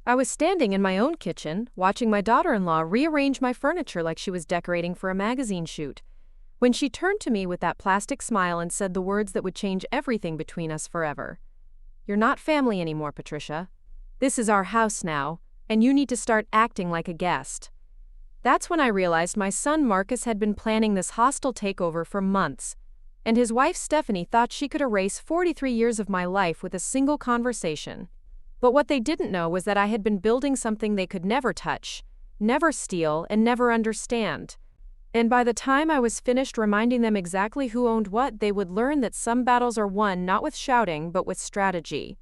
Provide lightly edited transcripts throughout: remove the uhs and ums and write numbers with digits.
I was standing in my own kitchen, watching my daughter-in-law rearrange my furniture like she was decorating for a magazine shoot, when she turned to me with that plastic smile and said the words that would change everything between us forever. "You're not family anymore, Patricia. This is our house now, and you need to start acting like a guest." That's when I realized my son Marcus had been planning this hostile takeover for months, and his wife Stephanie thought she could erase 43 years of my life with a single conversation. But what they didn't know was that I had been building something they could never touch, never steal, and never understand. And by the time I was finished reminding them exactly who owned what, they would learn that some battles are won not with shouting, but with strategy.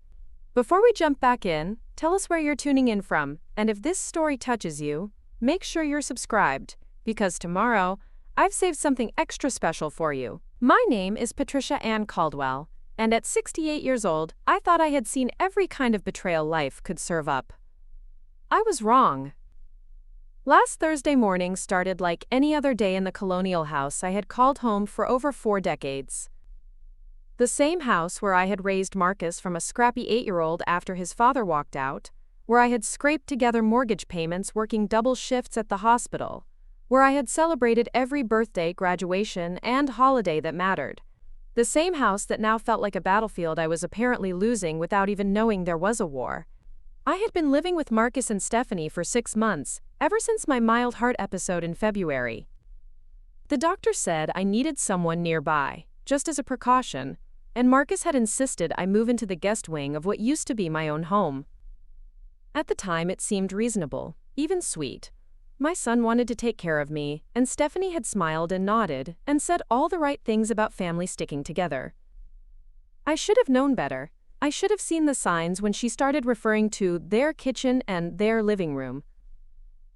Before we jump back in, tell us where you're tuning in from, and if this story touches you, make sure you're subscribed, because tomorrow, I've saved something extra special for you. My name is Patricia Ann Caldwell, and at 68 years old, I thought I had seen every kind of betrayal life could serve up. I was wrong. Last Thursday morning started like any other day in the colonial house I had called home for over 4 decades. The same house where I had raised Marcus from a scrappy 8-year-old after his father walked out, where I had scraped together mortgage payments working double shifts at the hospital, where I had celebrated every birthday, graduation, and holiday that mattered. The same house that now felt like a battlefield I was apparently losing without even knowing there was a war. I had been living with Marcus and Stephanie for 6 months, ever since my mild heart episode in February. The doctor said I needed someone nearby, just as a precaution, and Marcus had insisted I move into the guest wing of what used to be my own home. At the time, it seemed reasonable, even sweet. My son wanted to take care of me, and Stephanie had smiled and nodded and said all the right things about family sticking together. I should have known better. I should have seen the signs when she started referring to their kitchen and their living room.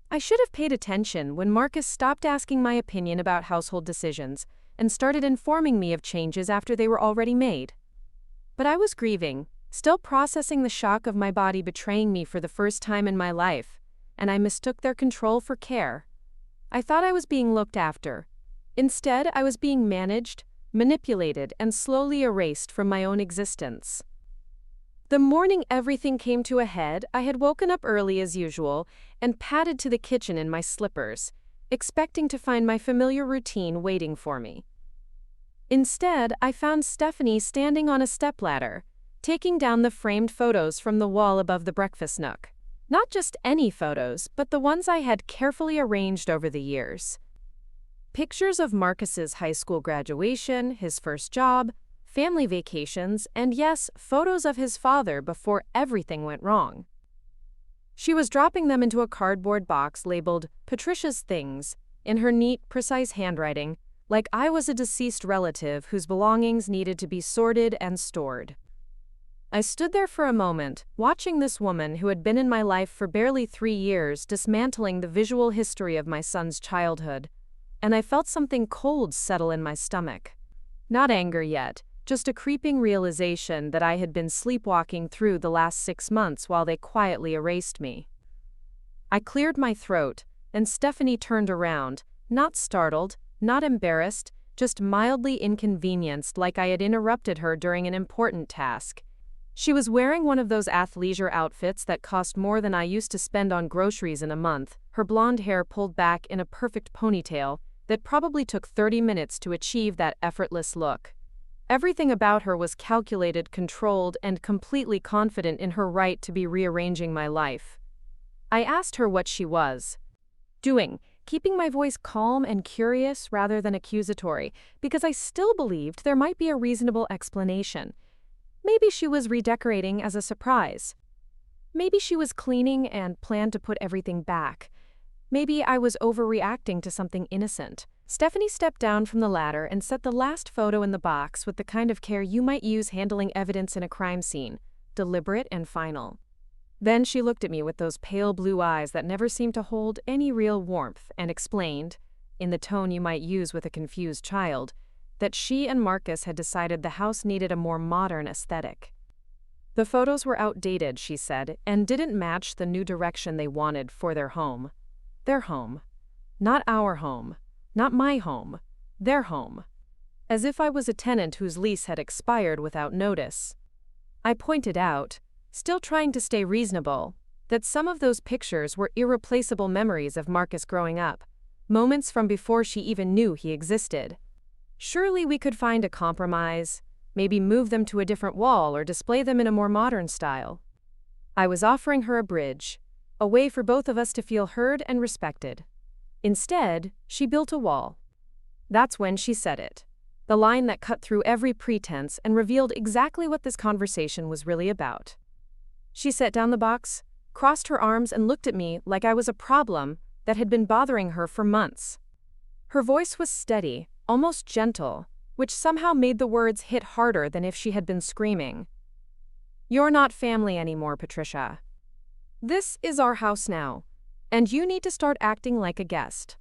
I should have paid attention when Marcus stopped asking my opinion about household decisions and started informing me of changes after they were already made. But I was grieving, still processing the shock of my body betraying me for the first time in my life, and I mistook their control for care. I thought I was being looked after. Instead, I was being managed, manipulated, and slowly erased from my own existence. The morning everything came to a head, I had woken up early as usual and padded to the kitchen in my slippers, expecting to find my familiar routine waiting for me. Instead, I found Stephanie standing on a stepladder, taking down the framed photos from the wall above the breakfast nook. Not just any photos, but the ones I had carefully arranged over the years. Pictures of Marcus's high school graduation, his first job, family vacations, and yes, photos of his father before everything went wrong. She was dropping them into a cardboard box labeled Patricia's Things, in her neat, precise handwriting, like I was a deceased relative whose belongings needed to be sorted and stored. I stood there for a moment, watching this woman who had been in my life for barely 3 years dismantling the visual history of my son's childhood, and I felt something cold settle in my stomach. Not anger yet, just a creeping realization that I had been sleepwalking through the last 6 months while they quietly erased me. I cleared my throat, and Stephanie turned around, not startled, not embarrassed, just mildly inconvenienced like I had interrupted her during an important task. She was wearing one of those athleisure outfits that cost more than I used to spend on groceries in a month, her blonde hair pulled back in a perfect ponytail that probably took 30 minutes to achieve that effortless look. Everything about her was calculated, controlled, and completely confident in her right to be rearranging my life. I asked her what she was doing, keeping my voice calm and curious rather than accusatory, because I still believed there might be a reasonable explanation. Maybe she was redecorating as a surprise. Maybe she was cleaning and planned to put everything back. Maybe I was overreacting to something innocent. Stephanie stepped down from the ladder and set the last photo in the box with the kind of care you might use handling evidence in a crime scene, deliberate and final. Then she looked at me with those pale blue eyes that never seemed to hold any real warmth and explained, in the tone you might use with a confused child, that she and Marcus had decided the house needed a more modern aesthetic. The photos were outdated, she said, and didn't match the new direction they wanted for their home. Their home. Not our home. Not my home. Their home. As if I was a tenant whose lease had expired without notice. I pointed out, still trying to stay reasonable, that some of those pictures were irreplaceable memories of Marcus growing up, moments from before she even knew he existed. Surely we could find a compromise, maybe move them to a different wall or display them in a more modern style. I was offering her a bridge, a way for both of us to feel heard and respected. Instead, she built a wall. That's when she said it. The line that cut through every pretense and revealed exactly what this conversation was really about. She set down the box, crossed her arms and looked at me like I was a problem that had been bothering her for months. Her voice was steady, almost gentle, which somehow made the words hit harder than if she had been screaming. "You're not family anymore, Patricia. This is our house now, and you need to start acting like a guest.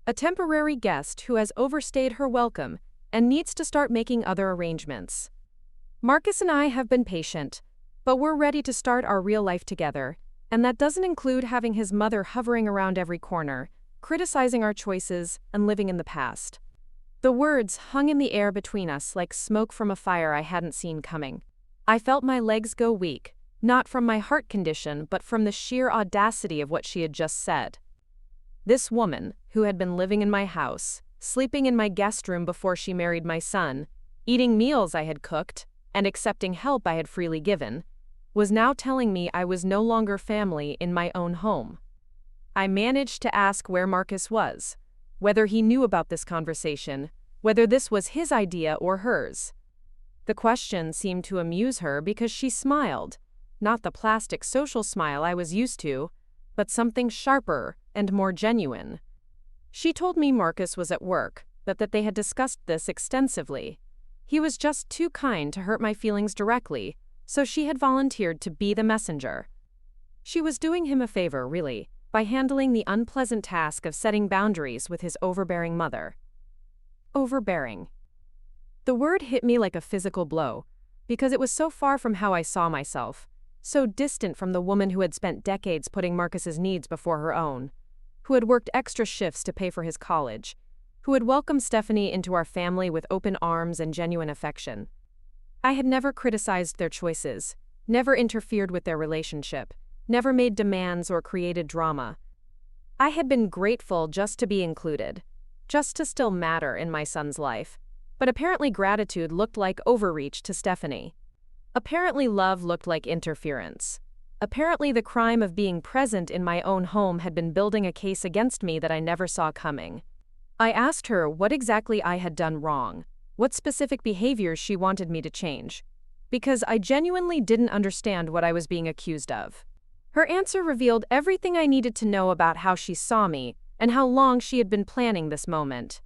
A temporary guest who has overstayed her welcome and needs to start making other arrangements. Marcus and I have been patient, but we're ready to start our real life together, and that doesn't include having his mother hovering around every corner, criticizing our choices, and living in the past." The words hung in the air between us like smoke from a fire I hadn't seen coming. I felt my legs go weak, not from my heart condition but from the sheer audacity of what she had just said. This woman, who had been living in my house, sleeping in my guest room before she married my son, eating meals I had cooked, and accepting help I had freely given, was now telling me I was no longer family in my own home. I managed to ask where Marcus was, whether he knew about this conversation, whether this was his idea or hers. The question seemed to amuse her because she smiled, not the plastic social smile I was used to, but something sharper and more genuine. She told me Marcus was at work, but that they had discussed this extensively. He was just too kind to hurt my feelings directly, so she had volunteered to be the messenger. She was doing him a favor, really, by handling the unpleasant task of setting boundaries with his overbearing mother. Overbearing. The word hit me like a physical blow, because it was so far from how I saw myself, so distant from the woman who had spent decades putting Marcus's needs before her own, who had worked extra shifts to pay for his college, who had welcomed Stephanie into our family with open arms and genuine affection. I had never criticized their choices, never interfered with their relationship, never made demands or created drama. I had been grateful just to be included, just to still matter in my son's life. But apparently gratitude looked like overreach to Stephanie. Apparently love looked like interference. Apparently the crime of being present in my own home had been building a case against me that I never saw coming. I asked her what exactly I had done wrong, what specific behaviors she wanted me to change, because I genuinely didn't understand what I was being accused of. Her answer revealed everything I needed to know about how she saw me and how long she had been planning this moment.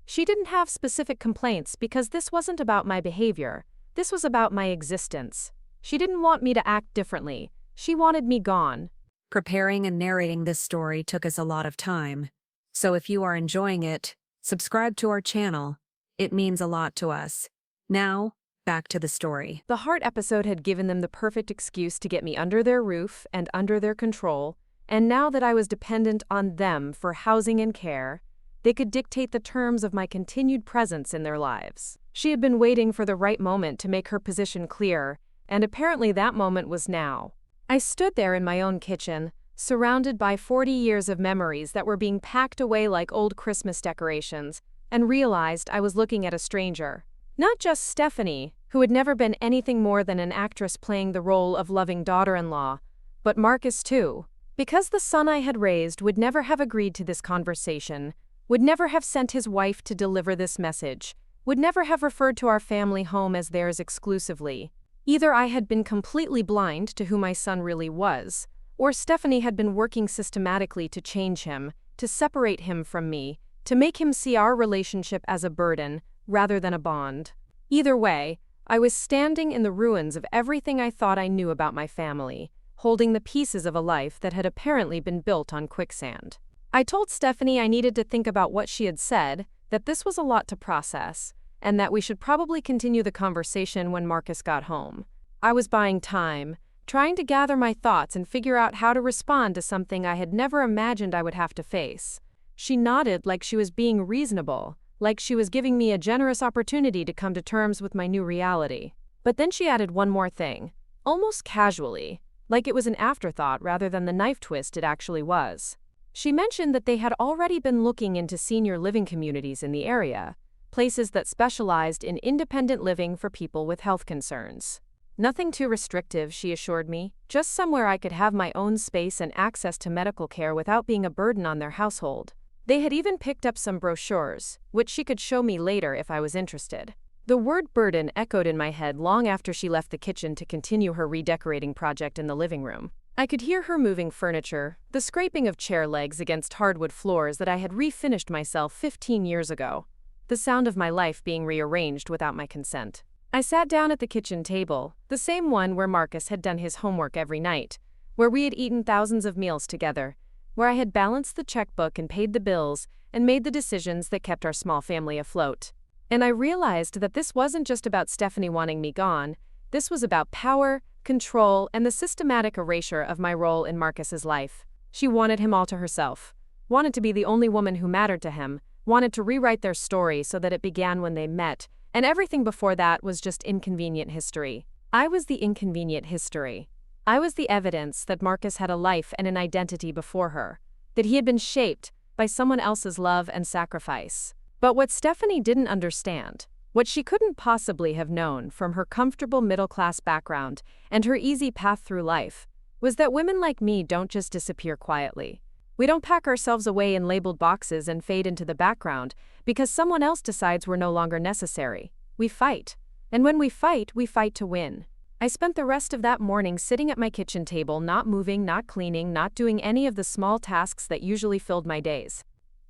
She didn't have specific complaints because this wasn't about my behavior, this was about my existence. She didn't want me to act differently, she wanted me gone. Preparing and narrating this story took us a lot of time, so if you are enjoying it, subscribe to our channel. It means a lot to us. Now, back to the story. The heart episode had given them the perfect excuse to get me under their roof and under their control, and now that I was dependent on them for housing and care, they could dictate the terms of my continued presence in their lives. She had been waiting for the right moment to make her position clear, and apparently that moment was now. I stood there in my own kitchen, surrounded by 40 years of memories that were being packed away like old Christmas decorations, and realized I was looking at a stranger. Not just Stephanie, who had never been anything more than an actress playing the role of loving daughter-in-law, but Marcus too. Because the son I had raised would never have agreed to this conversation, would never have sent his wife to deliver this message, would never have referred to our family home as theirs exclusively. Either I had been completely blind to who my son really was, or Stephanie had been working systematically to change him, to separate him from me, to make him see our relationship as a burden rather than a bond. Either way, I was standing in the ruins of everything I thought I knew about my family, holding the pieces of a life that had apparently been built on quicksand. I told Stephanie I needed to think about what she had said, that this was a lot to process, and that we should probably continue the conversation when Marcus got home. I was buying time, trying to gather my thoughts and figure out how to respond to something I had never imagined I would have to face. She nodded like she was being reasonable, like she was giving me a generous opportunity to come to terms with my new reality. But then she added one more thing, almost casually. like it was an afterthought rather than the knife twist it actually was. She mentioned that they had already been looking into senior living communities in the area, places that specialized in independent living for people with health concerns. Nothing too restrictive, she assured me, just somewhere I could have my own space and access to medical care without being a burden on their household. They had even picked up some brochures, which she could show me later if I was interested. The word burden echoed in my head long after she left the kitchen to continue her redecorating project in the living room. I could hear her moving furniture, the scraping of chair legs against hardwood floors that I had refinished myself 15 years ago, the sound of my life being rearranged without my consent. I sat down at the kitchen table, the same one where Marcus had done his homework every night, where we had eaten thousands of meals together, where I had balanced the checkbook and paid the bills and made the decisions that kept our small family afloat. And I realized that this wasn't just about Stephanie wanting me gone, this was about power, control, and the systematic erasure of my role in Marcus's life. She wanted him all to herself, wanted to be the only woman who mattered to him, wanted to rewrite their story so that it began when they met, and everything before that was just inconvenient history. I was the inconvenient history. I was the evidence that Marcus had a life and an identity before her, that he had been shaped by someone else's love and sacrifice. But what Stephanie didn't understand, what she couldn't possibly have known from her comfortable middle-class background and her easy path through life, was that women like me don't just disappear quietly. We don't pack ourselves away in labeled boxes and fade into the background because someone else decides we're no longer necessary. We fight. And when we fight to win. I spent the rest of that morning sitting at my kitchen table, not moving, not cleaning, not doing any of the small tasks that usually filled my days.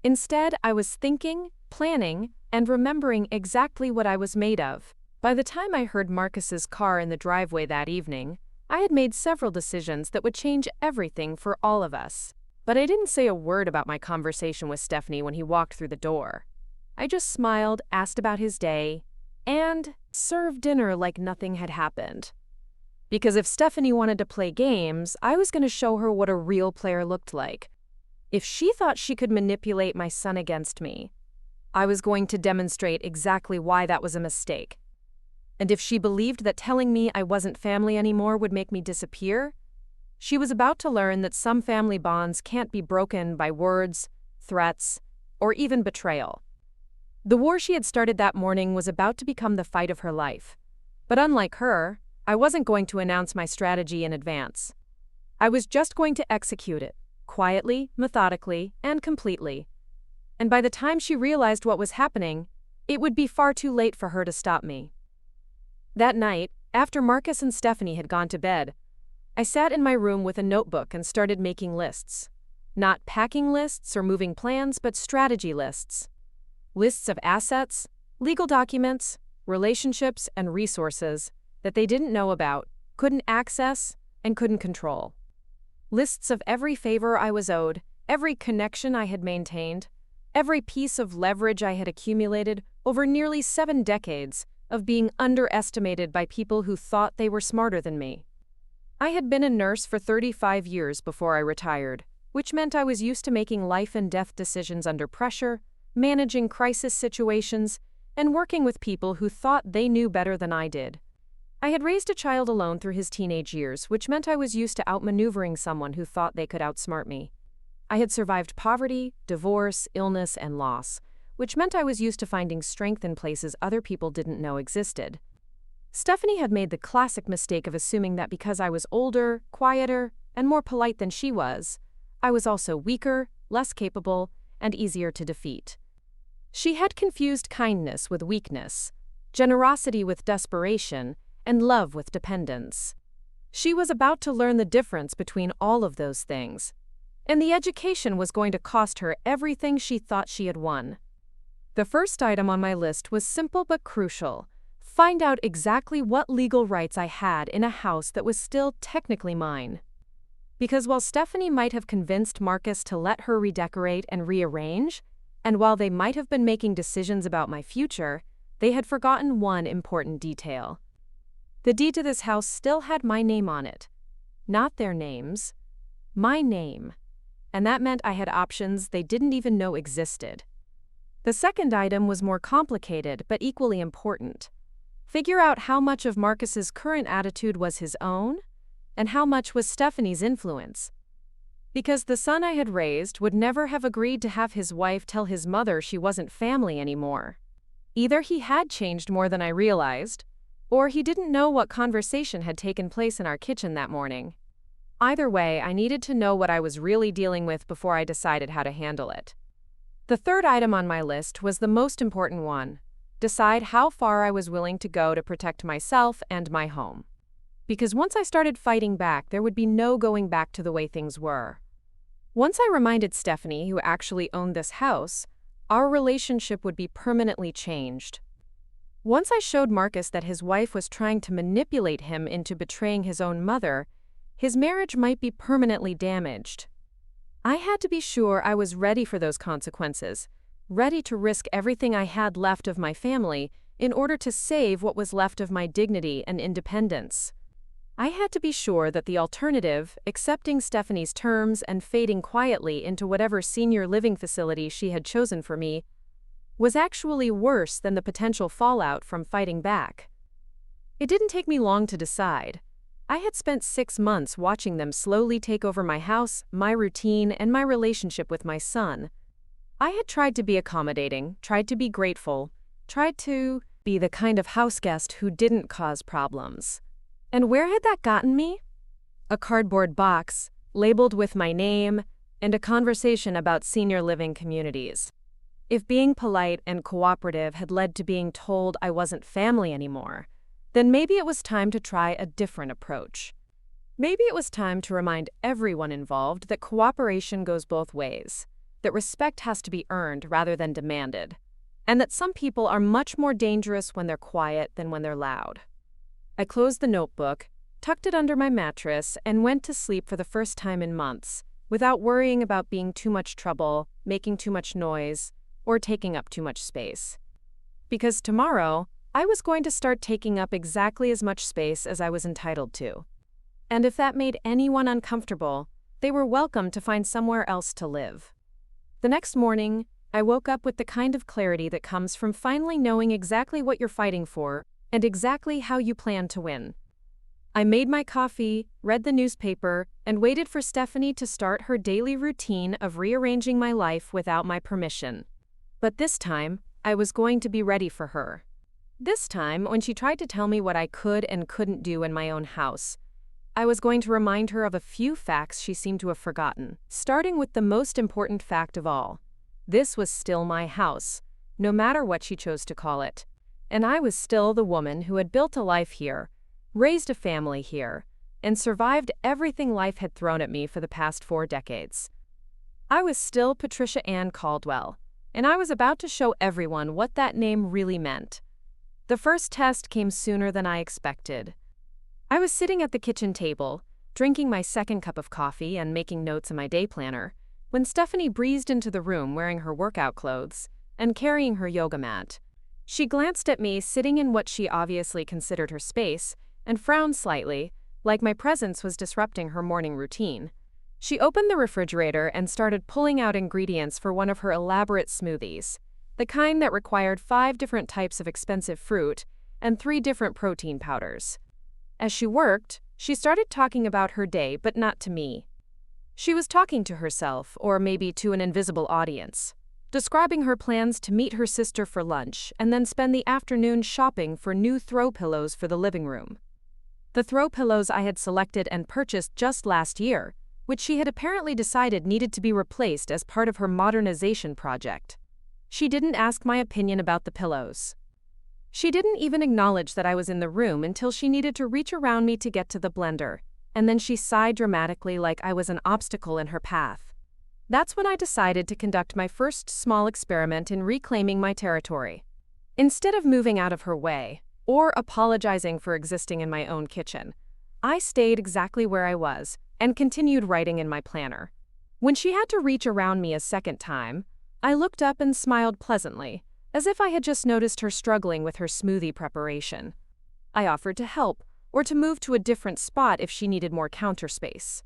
Instead, I was thinking, planning, and remembering exactly what I was made of. By the time I heard Marcus's car in the driveway that evening, I had made several decisions that would change everything for all of us. But I didn't say a word about my conversation with Stephanie when he walked through the door. I just smiled, asked about his day, and served dinner like nothing had happened. Because if Stephanie wanted to play games, I was going to show her what a real player looked like. If she thought she could manipulate my son against me, I was going to demonstrate exactly why that was a mistake. And if she believed that telling me I wasn't family anymore would make me disappear, she was about to learn that some family bonds can't be broken by words, threats, or even betrayal. The war she had started that morning was about to become the fight of her life. But unlike her, I wasn't going to announce my strategy in advance. I was just going to execute it, quietly, methodically, and completely. And by the time she realized what was happening, it would be far too late for her to stop me. That night, after Marcus and Stephanie had gone to bed, I sat in my room with a notebook and started making lists. Not packing lists or moving plans, but strategy lists. Lists of assets, legal documents, relationships, and resources that they didn't know about, couldn't access, and couldn't control. Lists of every favor I was owed, every connection I had maintained, every piece of leverage I had accumulated over nearly 7 decades of being underestimated by people who thought they were smarter than me. I had been a nurse for 35 years before I retired, which meant I was used to making life and death decisions under pressure, managing crisis situations, and working with people who thought they knew better than I did. I had raised a child alone through his teenage years, which meant I was used to outmaneuvering someone who thought they could outsmart me. I had survived poverty, divorce, illness, and loss, which meant I was used to finding strength in places other people didn't know existed. Stephanie had made the classic mistake of assuming that because I was older, quieter, and more polite than she was, I was also weaker, less capable, and easier to defeat. She had confused kindness with weakness, generosity with desperation, and love with dependence. She was about to learn the difference between all of those things, and the education was going to cost her everything she thought she had won. The first item on my list was simple but crucial. Find out exactly what legal rights I had in a house that was still technically mine. Because while Stephanie might have convinced Marcus to let her redecorate and rearrange, and while they might have been making decisions about my future, they had forgotten one important detail. The deed to this house still had my name on it. Not their names. My name. And that meant I had options they didn't even know existed. The second item was more complicated but equally important. Figure out how much of Marcus's current attitude was his own, and how much was Stephanie's influence. Because the son I had raised would never have agreed to have his wife tell his mother she wasn't family anymore. Either he had changed more than I realized, or he didn't know what conversation had taken place in our kitchen that morning. Either way, I needed to know what I was really dealing with before I decided how to handle it. The third item on my list was the most important one: decide how far I was willing to go to protect myself and my home. Because once I started fighting back, there would be no going back to the way things were. Once I reminded Stephanie, who actually owned this house, our relationship would be permanently changed. Once I showed Marcus that his wife was trying to manipulate him into betraying his own mother, his marriage might be permanently damaged. I had to be sure I was ready for those consequences, ready to risk everything I had left of my family in order to save what was left of my dignity and independence. I had to be sure that the alternative, accepting Stephanie's terms and fading quietly into whatever senior living facility she had chosen for me, was actually worse than the potential fallout from fighting back. It didn't take me long to decide. I had spent 6 months watching them slowly take over my house, my routine, and my relationship with my son. I had tried to be accommodating, tried to be grateful, tried to be the kind of houseguest who didn't cause problems. And where had that gotten me? A cardboard box, labeled with my name, and a conversation about senior living communities. If being polite and cooperative had led to being told I wasn't family anymore, then maybe it was time to try a different approach. Maybe it was time to remind everyone involved that cooperation goes both ways, that respect has to be earned rather than demanded, and that some people are much more dangerous when they're quiet than when they're loud. I closed the notebook, tucked it under my mattress, and went to sleep for the first time in months, without worrying about being too much trouble, making too much noise, or taking up too much space. Because tomorrow, I was going to start taking up exactly as much space as I was entitled to. And if that made anyone uncomfortable, they were welcome to find somewhere else to live. The next morning, I woke up with the kind of clarity that comes from finally knowing exactly what you're fighting for and exactly how you plan to win. I made my coffee, read the newspaper, and waited for Stephanie to start her daily routine of rearranging my life without my permission. But this time, I was going to be ready for her. This time, when she tried to tell me what I could and couldn't do in my own house, I was going to remind her of a few facts she seemed to have forgotten, starting with the most important fact of all. This was still my house, no matter what she chose to call it. And I was still the woman who had built a life here, raised a family here, and survived everything life had thrown at me for the past 4 decades. I was still Patricia Ann Caldwell, and I was about to show everyone what that name really meant. The first test came sooner than I expected. I was sitting at the kitchen table, drinking my second cup of coffee and making notes in my day planner, when Stephanie breezed into the room wearing her workout clothes and carrying her yoga mat. She glanced at me sitting in what she obviously considered her space and frowned slightly, like my presence was disrupting her morning routine. She opened the refrigerator and started pulling out ingredients for one of her elaborate smoothies, the kind that required 5 different types of expensive fruit and 3 different protein powders. As she worked, she started talking about her day, but not to me. She was talking to herself, or maybe to an invisible audience, describing her plans to meet her sister for lunch and then spend the afternoon shopping for new throw pillows for the living room. The throw pillows I had selected and purchased just last year, which she had apparently decided needed to be replaced as part of her modernization project. She didn't ask my opinion about the pillows. She didn't even acknowledge that I was in the room until she needed to reach around me to get to the blender, and then she sighed dramatically like I was an obstacle in her path. That's when I decided to conduct my first small experiment in reclaiming my territory. Instead of moving out of her way, or apologizing for existing in my own kitchen, I stayed exactly where I was and continued writing in my planner. When she had to reach around me a second time, I looked up and smiled pleasantly, as if I had just noticed her struggling with her smoothie preparation. I offered to help, or to move to a different spot if she needed more counter space.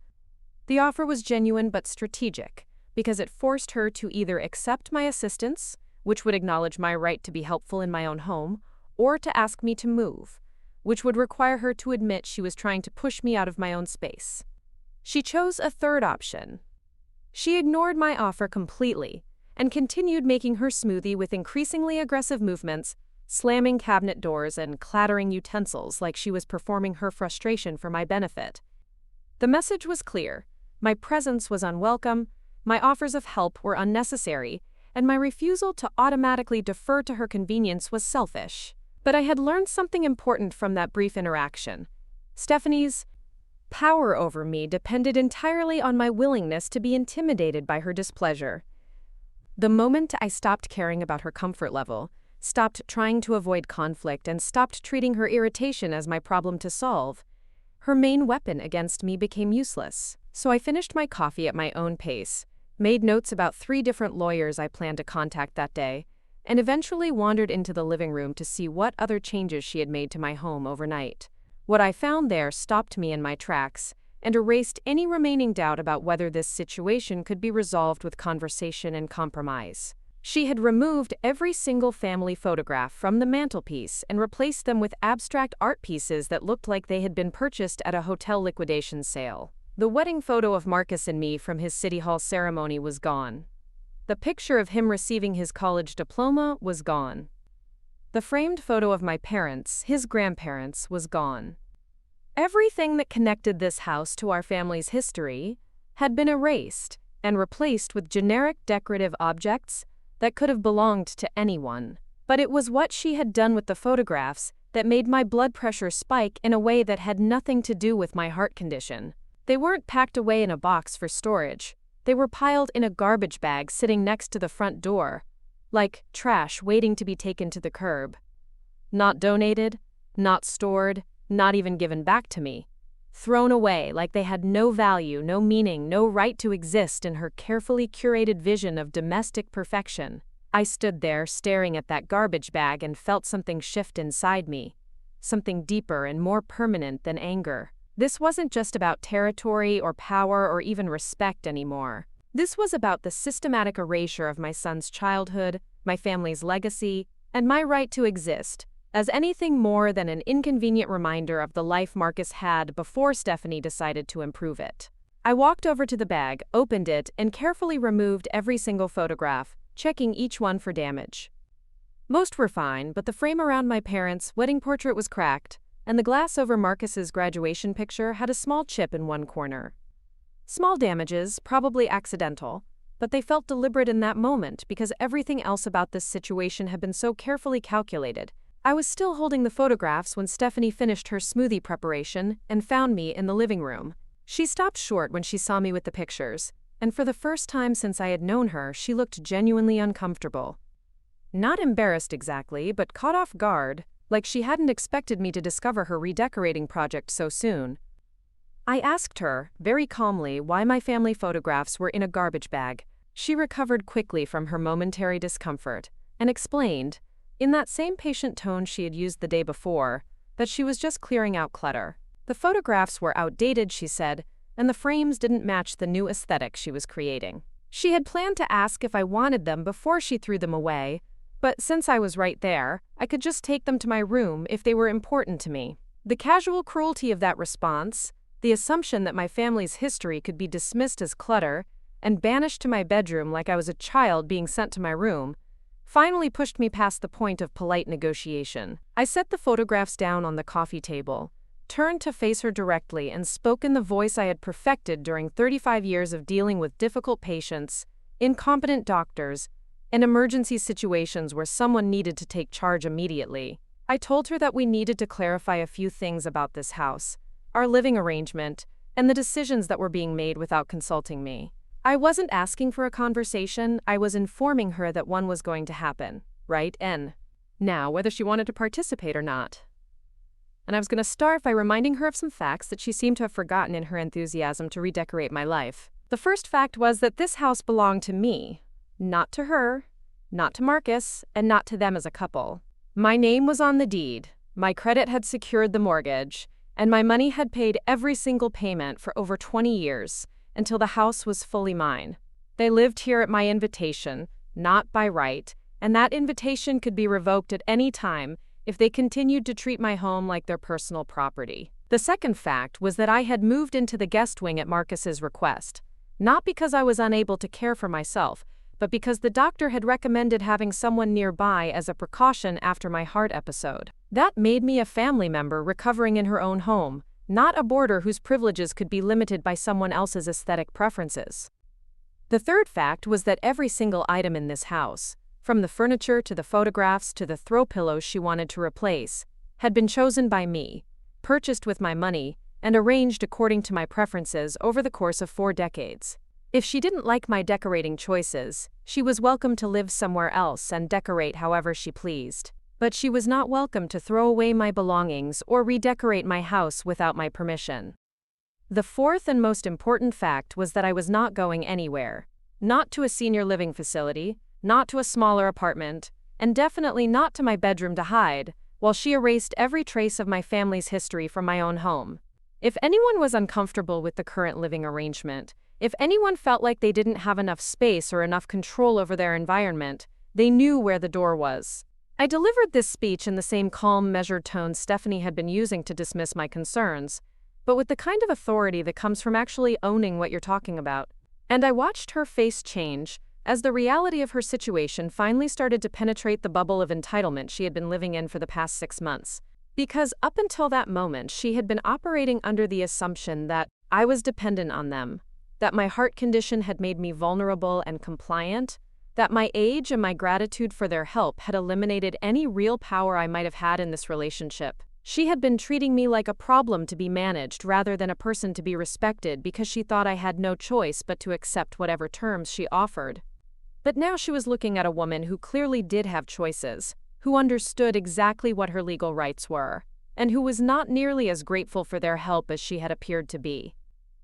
The offer was genuine but strategic, because it forced her to either accept my assistance, which would acknowledge my right to be helpful in my own home, or to ask me to move, which would require her to admit she was trying to push me out of my own space. She chose a third option. She ignored my offer completely and continued making her smoothie with increasingly aggressive movements, slamming cabinet doors and clattering utensils like she was performing her frustration for my benefit. The message was clear. My presence was unwelcome, my offers of help were unnecessary, and my refusal to automatically defer to her convenience was selfish. But I had learned something important from that brief interaction. Stephanie's power over me depended entirely on my willingness to be intimidated by her displeasure. The moment I stopped caring about her comfort level, stopped trying to avoid conflict, and stopped treating her irritation as my problem to solve, her main weapon against me became useless. So I finished my coffee at my own pace, made notes about 3 different lawyers I planned to contact that day, and eventually wandered into the living room to see what other changes she had made to my home overnight. What I found there stopped me in my tracks and erased any remaining doubt about whether this situation could be resolved with conversation and compromise. She had removed every single family photograph from the mantelpiece and replaced them with abstract art pieces that looked like they had been purchased at a hotel liquidation sale. The wedding photo of Marcus and me from his City Hall ceremony was gone. The picture of him receiving his college diploma was gone. The framed photo of my parents, his grandparents, was gone. Everything that connected this house to our family's history had been erased and replaced with generic decorative objects that could have belonged to anyone. But it was what she had done with the photographs that made my blood pressure spike in a way that had nothing to do with my heart condition. They weren't packed away in a box for storage. They were piled in a garbage bag sitting next to the front door, like trash waiting to be taken to the curb. Not donated, not stored, not even given back to me. Thrown away like they had no value, no meaning, no right to exist in her carefully curated vision of domestic perfection. I stood there staring at that garbage bag and felt something shift inside me, something deeper and more permanent than anger. This wasn't just about territory or power or even respect anymore. This was about the systematic erasure of my son's childhood, my family's legacy, and my right to exist as anything more than an inconvenient reminder of the life Marcus had before Stephanie decided to improve it. I walked over to the bag, opened it, and carefully removed every single photograph, checking each one for damage. Most were fine, but the frame around my parents' wedding portrait was cracked, and the glass over Marcus's graduation picture had a small chip in one corner. Small damages, probably accidental, but they felt deliberate in that moment because everything else about this situation had been so carefully calculated. I was still holding the photographs when Stephanie finished her smoothie preparation and found me in the living room. She stopped short when she saw me with the pictures, and for the first time since I had known her, she looked genuinely uncomfortable. Not embarrassed exactly, but caught off guard, like she hadn't expected me to discover her redecorating project so soon. I asked her, very calmly, why my family photographs were in a garbage bag. She recovered quickly from her momentary discomfort and explained, in that same patient tone she had used the day before, that she was just clearing out clutter. The photographs were outdated, she said, and the frames didn't match the new aesthetic she was creating. She had planned to ask if I wanted them before she threw them away, but since I was right there, I could just take them to my room if they were important to me. The casual cruelty of that response, the assumption that my family's history could be dismissed as clutter and banished to my bedroom like I was a child being sent to my room, finally pushed me past the point of polite negotiation. I set the photographs down on the coffee table, turned to face her directly, and spoke in the voice I had perfected during 35 years of dealing with difficult patients, incompetent doctors, and emergency situations where someone needed to take charge immediately. I told her that we needed to clarify a few things about this house, our living arrangement, and the decisions that were being made without consulting me. I wasn't asking for a conversation, I was informing her that one was going to happen, right? Now, whether she wanted to participate or not. And I was going to start by reminding her of some facts that she seemed to have forgotten in her enthusiasm to redecorate my life. The first fact was that this house belonged to me. Not to her, not to Marcus, and not to them as a couple. My name was on the deed, my credit had secured the mortgage, and my money had paid every single payment for over 20 years, until the house was fully mine. They lived here at my invitation, not by right, and that invitation could be revoked at any time if they continued to treat my home like their personal property. The second fact was that I had moved into the guest wing at Marcus's request, not because I was unable to care for myself, but because the doctor had recommended having someone nearby as a precaution after my heart episode. That made me a family member recovering in her own home, not a boarder whose privileges could be limited by someone else's aesthetic preferences. The third fact was that every single item in this house, from the furniture to the photographs to the throw pillows she wanted to replace, had been chosen by me, purchased with my money, and arranged according to my preferences over the course of 4 decades. If she didn't like my decorating choices, she was welcome to live somewhere else and decorate however she pleased. But she was not welcome to throw away my belongings or redecorate my house without my permission. The fourth and most important fact was that I was not going anywhere. Not to a senior living facility, not to a smaller apartment, and definitely not to my bedroom to hide, while she erased every trace of my family's history from my own home. If anyone was uncomfortable with the current living arrangement, if anyone felt like they didn't have enough space or enough control over their environment, they knew where the door was. I delivered this speech in the same calm, measured tone Stephanie had been using to dismiss my concerns, but with the kind of authority that comes from actually owning what you're talking about. And I watched her face change as the reality of her situation finally started to penetrate the bubble of entitlement she had been living in for the past 6 months. Because up until that moment, she had been operating under the assumption that I was dependent on them, that my heart condition had made me vulnerable and compliant, that my age and my gratitude for their help had eliminated any real power I might have had in this relationship. She had been treating me like a problem to be managed rather than a person to be respected because she thought I had no choice but to accept whatever terms she offered. But now she was looking at a woman who clearly did have choices, who understood exactly what her legal rights were, and who was not nearly as grateful for their help as she had appeared to be.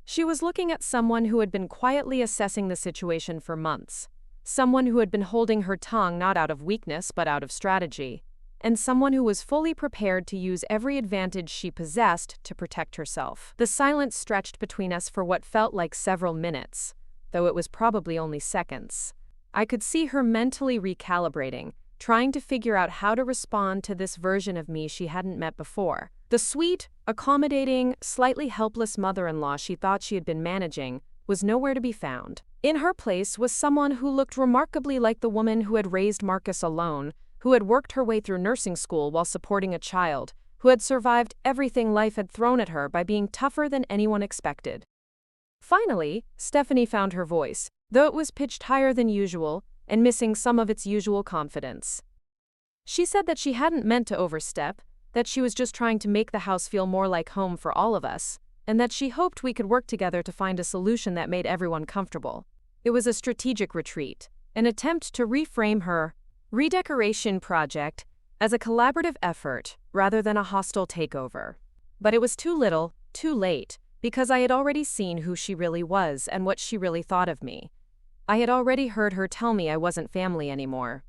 She was looking at someone who had been quietly assessing the situation for months, someone who had been holding her tongue not out of weakness but out of strategy, and someone who was fully prepared to use every advantage she possessed to protect herself. The silence stretched between us for what felt like several minutes, though it was probably only seconds. I could see her mentally recalibrating, trying to figure out how to respond to this version of me she hadn't met before. The sweet, accommodating, slightly helpless mother-in-law she thought she had been managing was nowhere to be found. In her place was someone who looked remarkably like the woman who had raised Marcus alone, who had worked her way through nursing school while supporting a child, who had survived everything life had thrown at her by being tougher than anyone expected. Finally, Stephanie found her voice, though it was pitched higher than usual and missing some of its usual confidence. She said that she hadn't meant to overstep, that she was just trying to make the house feel more like home for all of us, and that she hoped we could work together to find a solution that made everyone comfortable. It was a strategic retreat, an attempt to reframe her redecoration project as a collaborative effort rather than a hostile takeover. But it was too little, too late, because I had already seen who she really was and what she really thought of me. I had already heard her tell me I wasn't family anymore.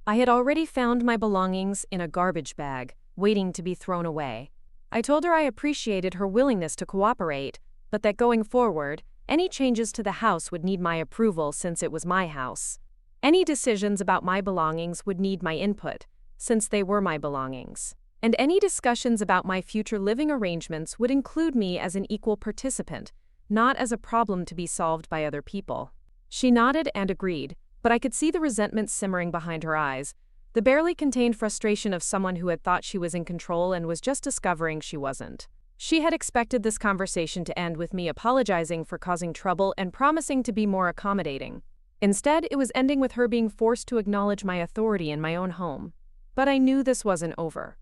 I had already found my belongings in a garbage bag, waiting to be thrown away. I told her I appreciated her willingness to cooperate, but that going forward, any changes to the house would need my approval since it was my house. Any decisions about my belongings would need my input, since they were my belongings. And any discussions about my future living arrangements would include me as an equal participant, not as a problem to be solved by other people. She nodded and agreed, but I could see the resentment simmering behind her eyes, the barely contained frustration of someone who had thought she was in control and was just discovering she wasn't. She had expected this conversation to end with me apologizing for causing trouble and promising to be more accommodating. Instead, it was ending with her being forced to acknowledge my authority in my own home. But I knew this wasn't over.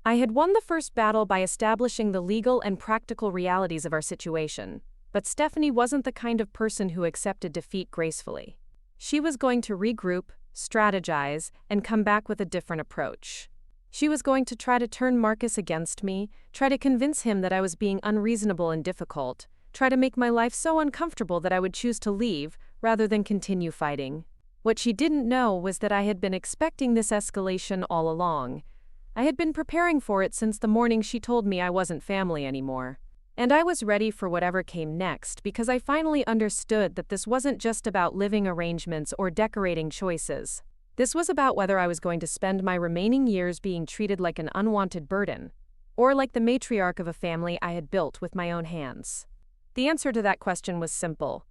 I had won the first battle by establishing the legal and practical realities of our situation, but Stephanie wasn't the kind of person who accepted defeat gracefully. She was going to regroup, strategize, and come back with a different approach. She was going to try to turn Marcus against me, try to convince him that I was being unreasonable and difficult, try to make my life so uncomfortable that I would choose to leave rather than continue fighting. What she didn't know was that I had been expecting this escalation all along. I had been preparing for it since the morning she told me I wasn't family anymore. And I was ready for whatever came next because I finally understood that this wasn't just about living arrangements or decorating choices. This was about whether I was going to spend my remaining years being treated like an unwanted burden, or like the matriarch of a family I had built with my own hands. The answer to that question was simple.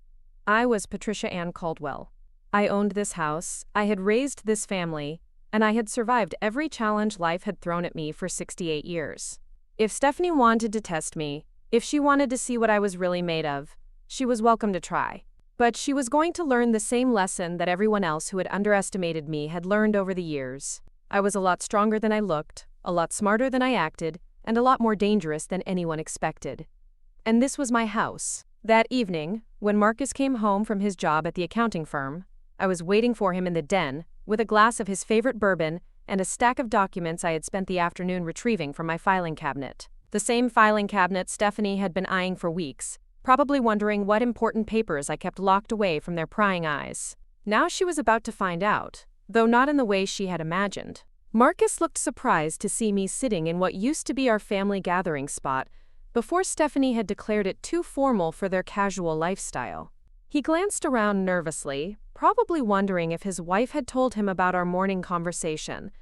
I was Patricia Ann Caldwell. I owned this house, I had raised this family, and I had survived every challenge life had thrown at me for 68 years. If Stephanie wanted to test me, if she wanted to see what I was really made of, she was welcome to try. But she was going to learn the same lesson that everyone else who had underestimated me had learned over the years. I was a lot stronger than I looked, a lot smarter than I acted, and a lot more dangerous than anyone expected. And this was my house. That evening, when Marcus came home from his job at the accounting firm, I was waiting for him in the den, with a glass of his favorite bourbon and a stack of documents I had spent the afternoon retrieving from my filing cabinet. The same filing cabinet Stephanie had been eyeing for weeks, probably wondering what important papers I kept locked away from their prying eyes. Now she was about to find out, though not in the way she had imagined. Marcus looked surprised to see me sitting in what used to be our family gathering spot, before Stephanie had declared it too formal for their casual lifestyle. He glanced around nervously, probably wondering if his wife had told him about our morning conversation,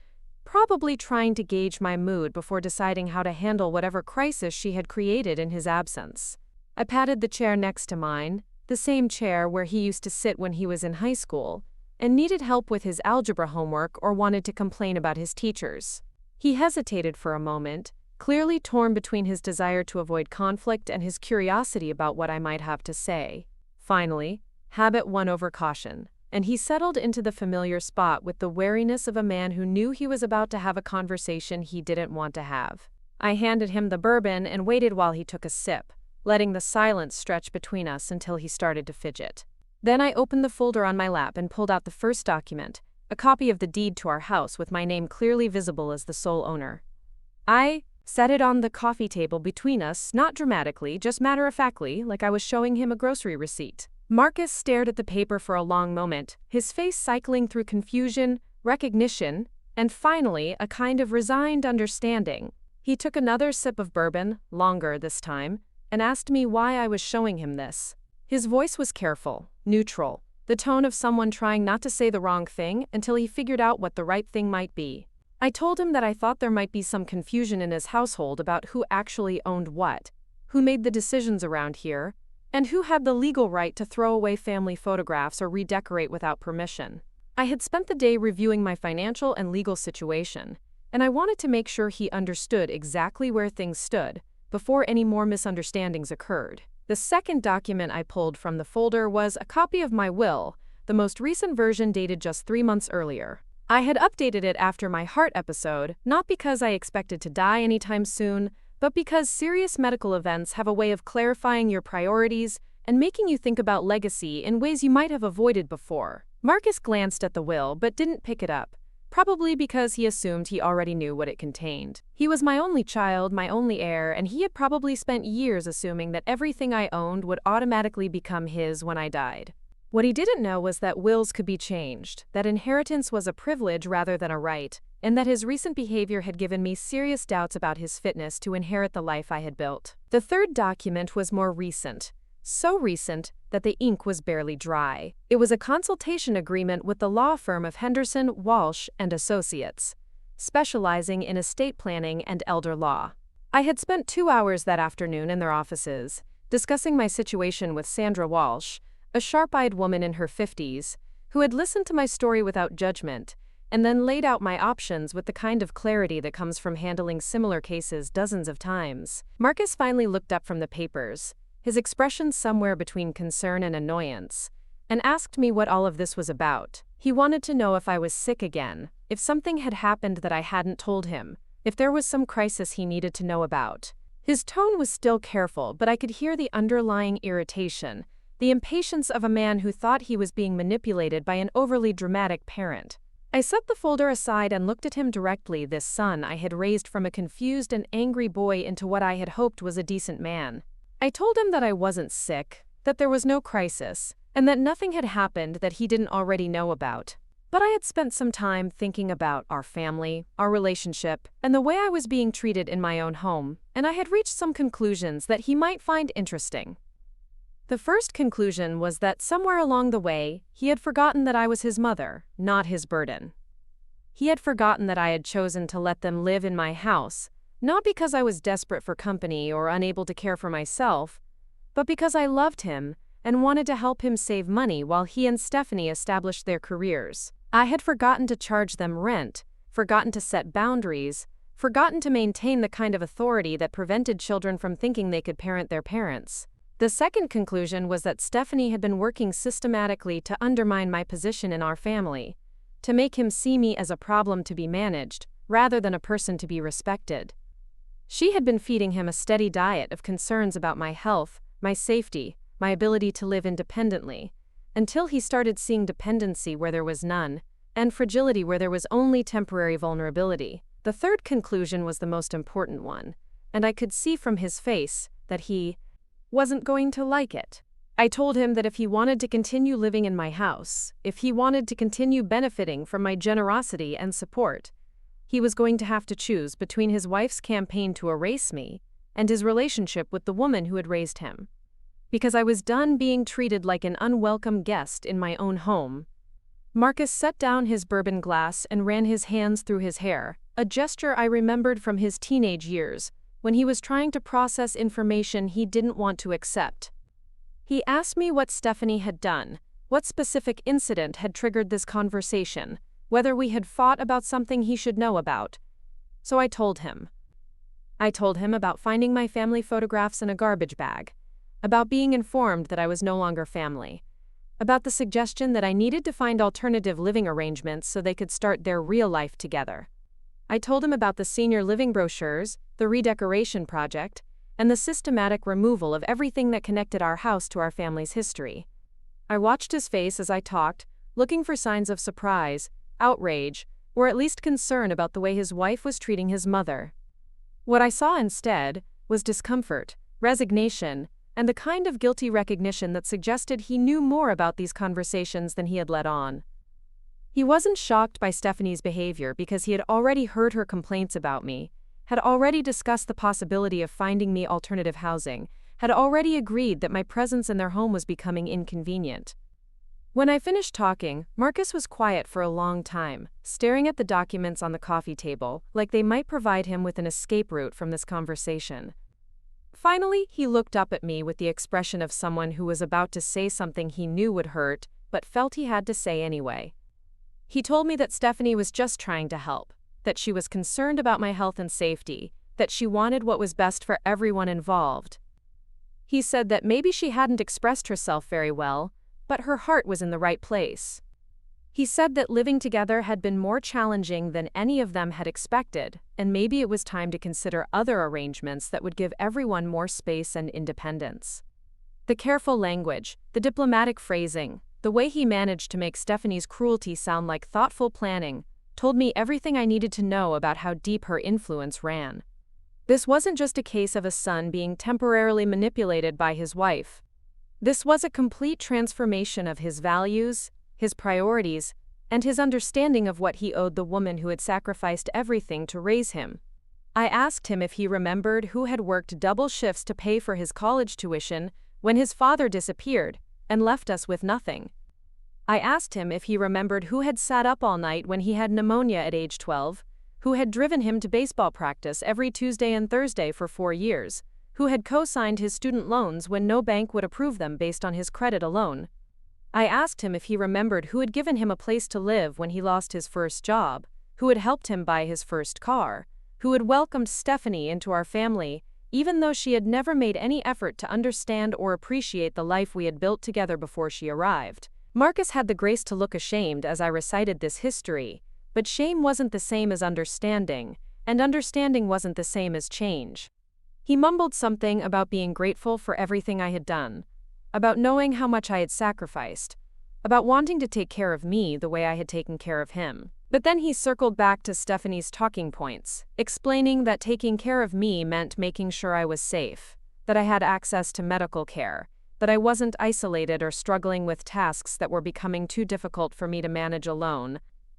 probably trying to gauge my mood before deciding how to handle whatever crisis she had created in his absence. I patted the chair next to mine, the same chair where he used to sit when he was in high school, and needed help with his algebra homework or wanted to complain about his teachers. He hesitated for a moment, clearly torn between his desire to avoid conflict and his curiosity about what I might have to say. Finally, habit won over caution, and he settled into the familiar spot with the wariness of a man who knew he was about to have a conversation he didn't want to have. I handed him the bourbon and waited while he took a sip, letting the silence stretch between us until he started to fidget. Then I opened the folder on my lap and pulled out the first document, a copy of the deed to our house with my name clearly visible as the sole owner. I set it on the coffee table between us, not dramatically, just matter-of-factly, like I was showing him a grocery receipt. Marcus stared at the paper for a long moment, his face cycling through confusion, recognition, and finally a kind of resigned understanding. He took another sip of bourbon, longer this time, and asked me why I was showing him this. His voice was careful, neutral, the tone of someone trying not to say the wrong thing until he figured out what the right thing might be. I told him that I thought there might be some confusion in his household about who actually owned what, who made the decisions around here, and who had the legal right to throw away family photographs or redecorate without permission. I had spent the day reviewing my financial and legal situation, and I wanted to make sure he understood exactly where things stood before any more misunderstandings occurred. The second document I pulled from the folder was a copy of my will, the most recent version dated just 3 months earlier. I had updated it after my heart episode, not because I expected to die anytime soon, but because serious medical events have a way of clarifying your priorities and making you think about legacy in ways you might have avoided before. Marcus glanced at the will but didn't pick it up, probably because he assumed he already knew what it contained. He was my only child, my only heir, and he had probably spent years assuming that everything I owned would automatically become his when I died. What he didn't know was that wills could be changed, that inheritance was a privilege rather than a right, and that his recent behavior had given me serious doubts about his fitness to inherit the life I had built. The third document was more recent, so recent that the ink was barely dry. It was a consultation agreement with the law firm of Henderson, Walsh and Associates, specializing in estate planning and elder law. I had spent 2 hours that afternoon in their offices, discussing my situation with Sandra Walsh, a sharp-eyed woman in her 50s, who had listened to my story without judgment, and then laid out my options with the kind of clarity that comes from handling similar cases dozens of times. Marcus finally looked up from the papers, his expression somewhere between concern and annoyance, and asked me what all of this was about. He wanted to know if I was sick again, if something had happened that I hadn't told him, if there was some crisis he needed to know about. His tone was still careful, but I could hear the underlying irritation, the impatience of a man who thought he was being manipulated by an overly dramatic parent. I set the folder aside and looked at him directly, this son I had raised from a confused and angry boy into what I had hoped was a decent man. I told him that I wasn't sick, that there was no crisis, and that nothing had happened that he didn't already know about. But I had spent some time thinking about our family, our relationship, and the way I was being treated in my own home, and I had reached some conclusions that he might find interesting. The first conclusion was that somewhere along the way, he had forgotten that I was his mother, not his burden. He had forgotten that I had chosen to let them live in my house, not because I was desperate for company or unable to care for myself, but because I loved him and wanted to help him save money while he and Stephanie established their careers. I had forgotten to charge them rent, forgotten to set boundaries, forgotten to maintain the kind of authority that prevented children from thinking they could parent their parents. The second conclusion was that Stephanie had been working systematically to undermine my position in our family, to make him see me as a problem to be managed, rather than a person to be respected. She had been feeding him a steady diet of concerns about my health, my safety, my ability to live independently, until he started seeing dependency where there was none, and fragility where there was only temporary vulnerability. The third conclusion was the most important one, and I could see from his face that he wasn't going to like it. I told him that if he wanted to continue living in my house, if he wanted to continue benefiting from my generosity and support, he was going to have to choose between his wife's campaign to erase me and his relationship with the woman who had raised him. Because I was done being treated like an unwelcome guest in my own home. Marcus set down his bourbon glass and ran his hands through his hair, a gesture I remembered from his teenage years, when he was trying to process information he didn't want to accept. He asked me what Stephanie had done, what specific incident had triggered this conversation, whether we had fought about something he should know about. So I told him. I told him about finding my family photographs in a garbage bag, about being informed that I was no longer family, about the suggestion that I needed to find alternative living arrangements so they could start their real life together. I told him about the senior living brochures, the redecoration project, and the systematic removal of everything that connected our house to our family's history. I watched his face as I talked, looking for signs of surprise, outrage, or at least concern about the way his wife was treating his mother. What I saw instead was discomfort, resignation, and the kind of guilty recognition that suggested he knew more about these conversations than he had let on. He wasn't shocked by Stephanie's behavior because he had already heard her complaints about me, had already discussed the possibility of finding me alternative housing, had already agreed that my presence in their home was becoming inconvenient. When I finished talking, Marcus was quiet for a long time, staring at the documents on the coffee table, like they might provide him with an escape route from this conversation. Finally, he looked up at me with the expression of someone who was about to say something he knew would hurt, but felt he had to say anyway. He told me that Stephanie was just trying to help, that she was concerned about my health and safety, that she wanted what was best for everyone involved. He said that maybe she hadn't expressed herself very well, but her heart was in the right place. He said that living together had been more challenging than any of them had expected, and maybe it was time to consider other arrangements that would give everyone more space and independence. The careful language, the diplomatic phrasing, the way he managed to make Stephanie's cruelty sound like thoughtful planning, told me everything I needed to know about how deep her influence ran. This wasn't just a case of a son being temporarily manipulated by his wife. This was a complete transformation of his values, his priorities, and his understanding of what he owed the woman who had sacrificed everything to raise him. I asked him if he remembered who had worked double shifts to pay for his college tuition when his father disappeared and left us with nothing. I asked him if he remembered who had sat up all night when he had pneumonia at age 12, who had driven him to baseball practice every Tuesday and Thursday for 4 years, who had co-signed his student loans when no bank would approve them based on his credit alone. I asked him if he remembered who had given him a place to live when he lost his first job, who had helped him buy his first car, who had welcomed Stephanie into our family, even though she had never made any effort to understand or appreciate the life we had built together before she arrived. Marcus had the grace to look ashamed as I recited this history, but shame wasn't the same as understanding, and understanding wasn't the same as change. He mumbled something about being grateful for everything I had done, about knowing how much I had sacrificed, about wanting to take care of me the way I had taken care of him. But then he circled back to Stephanie's talking points, explaining that taking care of me meant making sure I was safe, that I had access to medical care, that I wasn't isolated or struggling with tasks that were becoming too difficult for me to manage alone.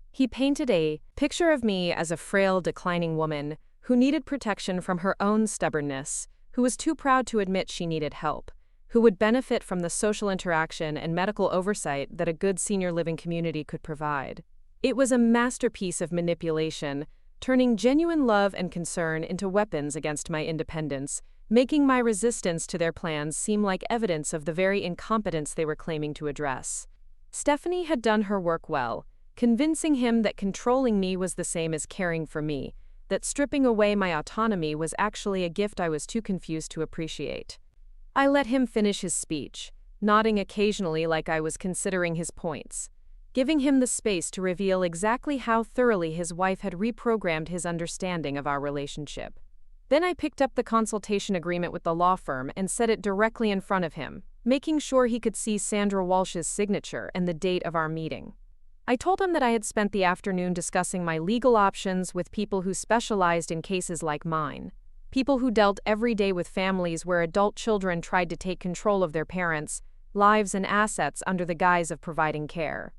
He painted a picture of me as a frail, declining woman who needed protection from her own stubbornness, who was too proud to admit she needed help, who would benefit from the social interaction and medical oversight that a good senior living community could provide. It was a masterpiece of manipulation, turning genuine love and concern into weapons against my independence, making my resistance to their plans seem like evidence of the very incompetence they were claiming to address. Stephanie had done her work well, convincing him that controlling me was the same as caring for me, that stripping away my autonomy was actually a gift I was too confused to appreciate. I let him finish his speech, nodding occasionally like I was considering his points, giving him the space to reveal exactly how thoroughly his wife had reprogrammed his understanding of our relationship. Then I picked up the consultation agreement with the law firm and set it directly in front of him, making sure he could see Sandra Walsh's signature and the date of our meeting. I told him that I had spent the afternoon discussing my legal options with people who specialized in cases like mine, people who dealt every day with families where adult children tried to take control of their parents' lives and assets under the guise of providing care.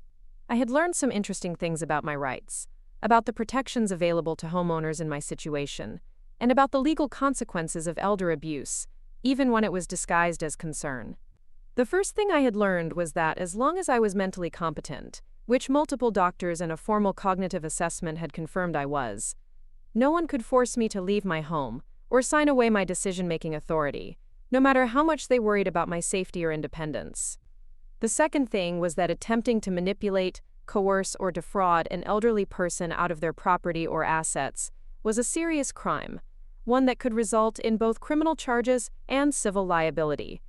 I had learned some interesting things about my rights, about the protections available to homeowners in my situation, and about the legal consequences of elder abuse, even when it was disguised as concern. The first thing I had learned was that as long as I was mentally competent, which multiple doctors and a formal cognitive assessment had confirmed I was, no one could force me to leave my home or sign away my decision-making authority, no matter how much they worried about my safety or independence. The second thing was that attempting to manipulate, coerce, or defraud an elderly person out of their property or assets was a serious crime, one that could result in both criminal charges and civil liability.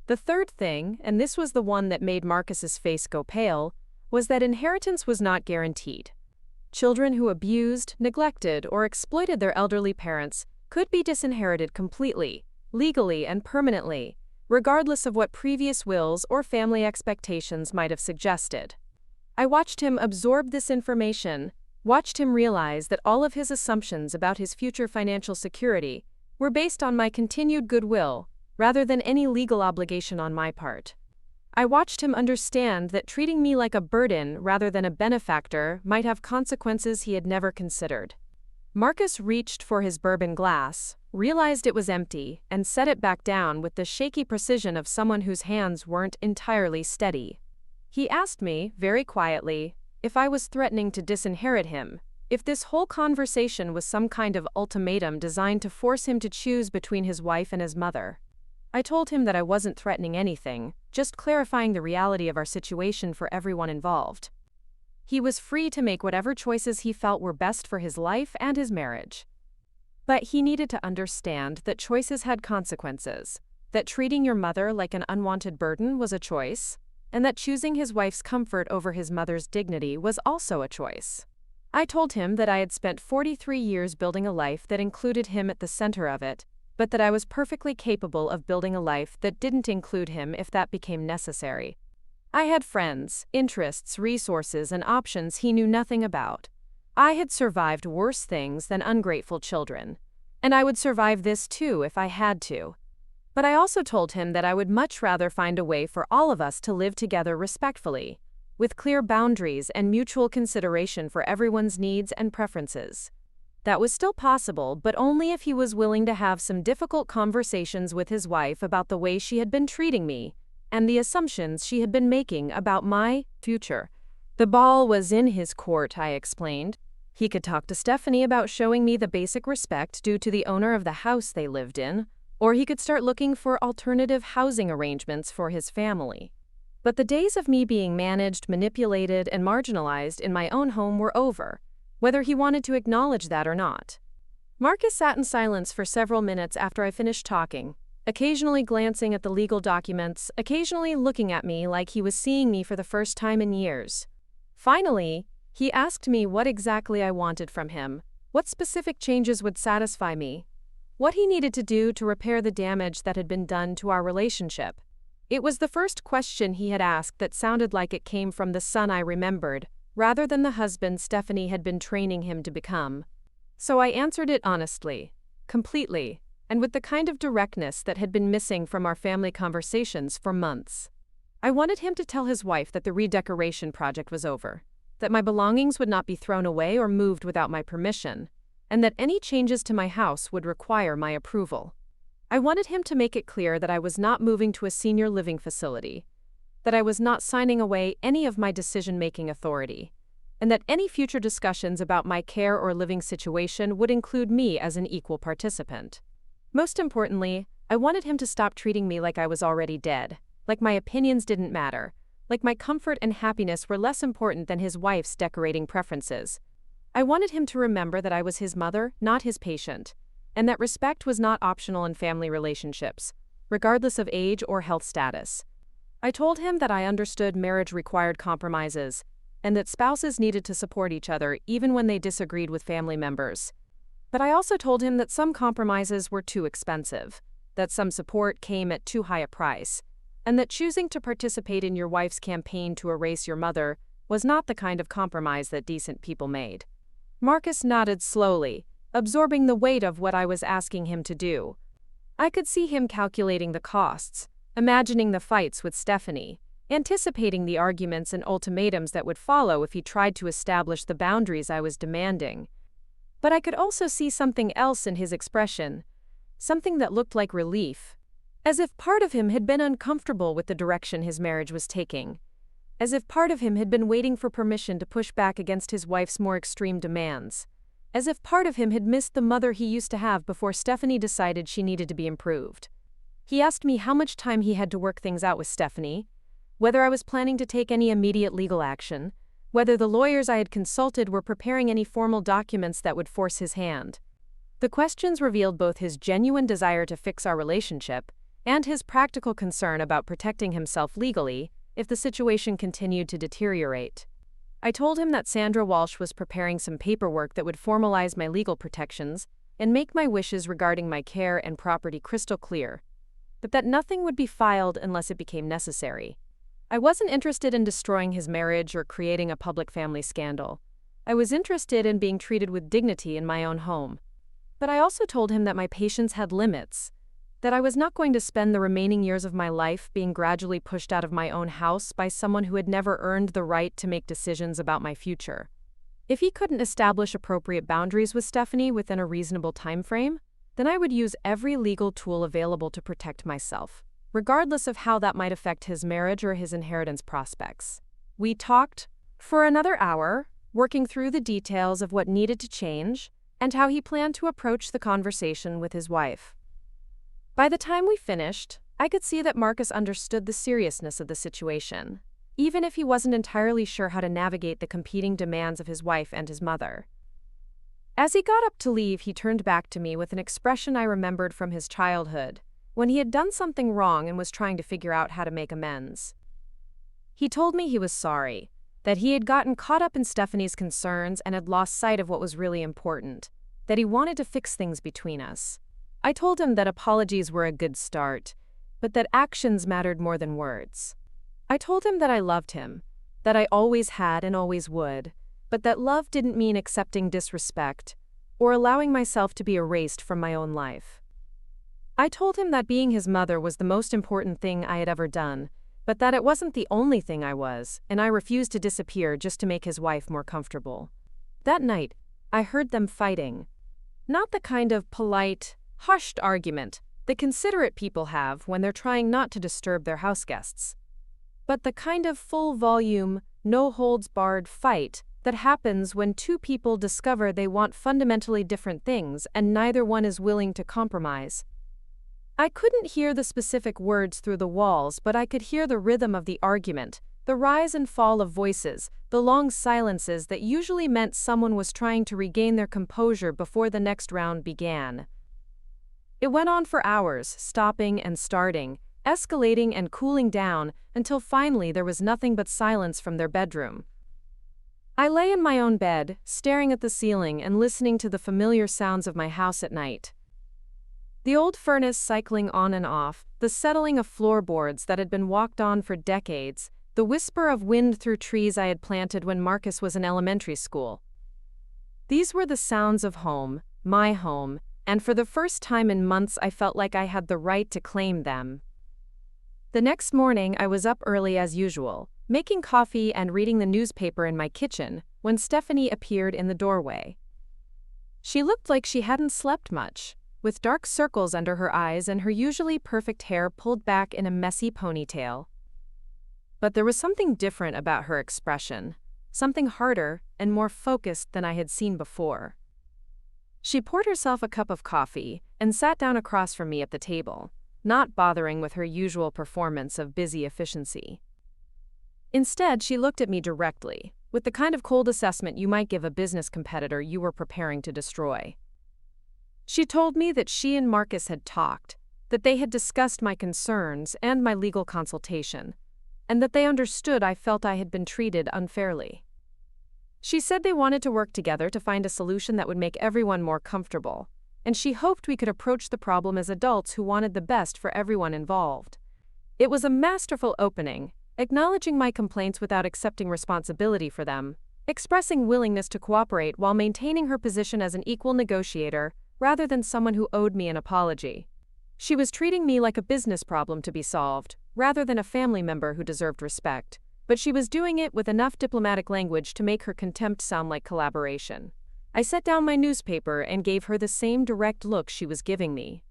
The third thing, and this was the one that made Marcus's face go pale, was that inheritance was not guaranteed. Children who abused, neglected, or exploited their elderly parents could be disinherited completely, legally and permanently, regardless of what previous wills or family expectations might have suggested. I watched him absorb this information, watched him realize that all of his assumptions about his future financial security were based on my continued goodwill, rather than any legal obligation on my part. I watched him understand that treating me like a burden rather than a benefactor might have consequences he had never considered. Marcus reached for his bourbon glass, realized it was empty, and set it back down with the shaky precision of someone whose hands weren't entirely steady. He asked me, very quietly, if I was threatening to disinherit him, if this whole conversation was some kind of ultimatum designed to force him to choose between his wife and his mother. I told him that I wasn't threatening anything, just clarifying the reality of our situation for everyone involved. He was free to make whatever choices he felt were best for his life and his marriage. But he needed to understand that choices had consequences, that treating your mother like an unwanted burden was a choice, and that choosing his wife's comfort over his mother's dignity was also a choice. I told him that I had spent 43 years building a life that included him at the center of it, but that I was perfectly capable of building a life that didn't include him if that became necessary. I had friends, interests, resources, and options he knew nothing about. I had survived worse things than ungrateful children, and I would survive this too if I had to. But I also told him that I would much rather find a way for all of us to live together respectfully, with clear boundaries and mutual consideration for everyone's needs and preferences. That was still possible, but only if he was willing to have some difficult conversations with his wife about the way she had been treating me, and the assumptions she had been making about my future. The ball was in his court, I explained. He could talk to Stephanie about showing me the basic respect due to the owner of the house they lived in, or he could start looking for alternative housing arrangements for his family. But the days of me being managed, manipulated, and marginalized in my own home were over, whether he wanted to acknowledge that or not. Marcus sat in silence for several minutes after I finished talking, occasionally glancing at the legal documents, occasionally looking at me like he was seeing me for the first time in years. Finally, he asked me what exactly I wanted from him, what specific changes would satisfy me, what he needed to do to repair the damage that had been done to our relationship. It was the first question he had asked that sounded like it came from the son I remembered, rather than the husband Stephanie had been training him to become. So I answered it honestly, completely, and with the kind of directness that had been missing from our family conversations for months. I wanted him to tell his wife that the redecoration project was over, that my belongings would not be thrown away or moved without my permission, and that any changes to my house would require my approval. I wanted him to make it clear that I was not moving to a senior living facility, that I was not signing away any of my decision-making authority, and that any future discussions about my care or living situation would include me as an equal participant. Most importantly, I wanted him to stop treating me like I was already dead, like my opinions didn't matter, like my comfort and happiness were less important than his wife's decorating preferences. I wanted him to remember that I was his mother, not his patient, and that respect was not optional in family relationships, regardless of age or health status. I told him that I understood marriage required compromises, and that spouses needed to support each other even when they disagreed with family members. But I also told him that some compromises were too expensive, that some support came at too high a price, and that choosing to participate in your wife's campaign to erase your mother was not the kind of compromise that decent people made. Marcus nodded slowly, absorbing the weight of what I was asking him to do. I could see him calculating the costs, imagining the fights with Stephanie, anticipating the arguments and ultimatums that would follow if he tried to establish the boundaries I was demanding. But I could also see something else in his expression, something that looked like relief, as if part of him had been uncomfortable with the direction his marriage was taking, as if part of him had been waiting for permission to push back against his wife's more extreme demands, as if part of him had missed the mother he used to have before Stephanie decided she needed to be improved. He asked me how much time he had to work things out with Stephanie, whether I was planning to take any immediate legal action, whether the lawyers I had consulted were preparing any formal documents that would force his hand. The questions revealed both his genuine desire to fix our relationship and his practical concern about protecting himself legally if the situation continued to deteriorate. I told him that Sandra Walsh was preparing some paperwork that would formalize my legal protections and make my wishes regarding my care and property crystal clear, but that nothing would be filed unless it became necessary. I wasn't interested in destroying his marriage or creating a public family scandal. I was interested in being treated with dignity in my own home. But I also told him that my patience had limits, that I was not going to spend the remaining years of my life being gradually pushed out of my own house by someone who had never earned the right to make decisions about my future. If he couldn't establish appropriate boundaries with Stephanie within a reasonable time frame, then I would use every legal tool available to protect myself, regardless of how that might affect his marriage or his inheritance prospects. We talked for another hour, working through the details of what needed to change and how he planned to approach the conversation with his wife. By the time we finished, I could see that Marcus understood the seriousness of the situation, even if he wasn't entirely sure how to navigate the competing demands of his wife and his mother. As he got up to leave, he turned back to me with an expression I remembered from his childhood, when he had done something wrong and was trying to figure out how to make amends. He told me he was sorry, that he had gotten caught up in Stephanie's concerns and had lost sight of what was really important, that he wanted to fix things between us. I told him that apologies were a good start, but that actions mattered more than words. I told him that I loved him, that I always had and always would, but that love didn't mean accepting disrespect or allowing myself to be erased from my own life. I told him that being his mother was the most important thing I had ever done, but that it wasn't the only thing I was, and I refused to disappear just to make his wife more comfortable. That night, I heard them fighting. Not the kind of polite, hushed argument that considerate people have when they're trying not to disturb their houseguests, but the kind of full-volume, no-holds-barred fight that happens when two people discover they want fundamentally different things and neither one is willing to compromise. I couldn't hear the specific words through the walls, but I could hear the rhythm of the argument, the rise and fall of voices, the long silences that usually meant someone was trying to regain their composure before the next round began. It went on for hours, stopping and starting, escalating and cooling down, until finally there was nothing but silence from their bedroom. I lay in my own bed, staring at the ceiling and listening to the familiar sounds of my house at night. The old furnace cycling on and off, the settling of floorboards that had been walked on for decades, the whisper of wind through trees I had planted when Marcus was in elementary school. These were the sounds of home, my home, and for the first time in months I felt like I had the right to claim them. The next morning I was up early as usual, making coffee and reading the newspaper in my kitchen, when Stephanie appeared in the doorway. She looked like she hadn't slept much, with dark circles under her eyes and her usually perfect hair pulled back in a messy ponytail. But there was something different about her expression, something harder and more focused than I had seen before. She poured herself a cup of coffee and sat down across from me at the table, not bothering with her usual performance of busy efficiency. Instead, she looked at me directly, with the kind of cold assessment you might give a business competitor you were preparing to destroy. She told me that she and Marcus had talked, that they had discussed my concerns and my legal consultation, and that they understood I felt I had been treated unfairly. She said they wanted to work together to find a solution that would make everyone more comfortable, and she hoped we could approach the problem as adults who wanted the best for everyone involved. It was a masterful opening, acknowledging my complaints without accepting responsibility for them, expressing willingness to cooperate while maintaining her position as an equal negotiator rather than someone who owed me an apology. She was treating me like a business problem to be solved, rather than a family member who deserved respect, but she was doing it with enough diplomatic language to make her contempt sound like collaboration. I set down my newspaper and gave her the same direct look she was giving me.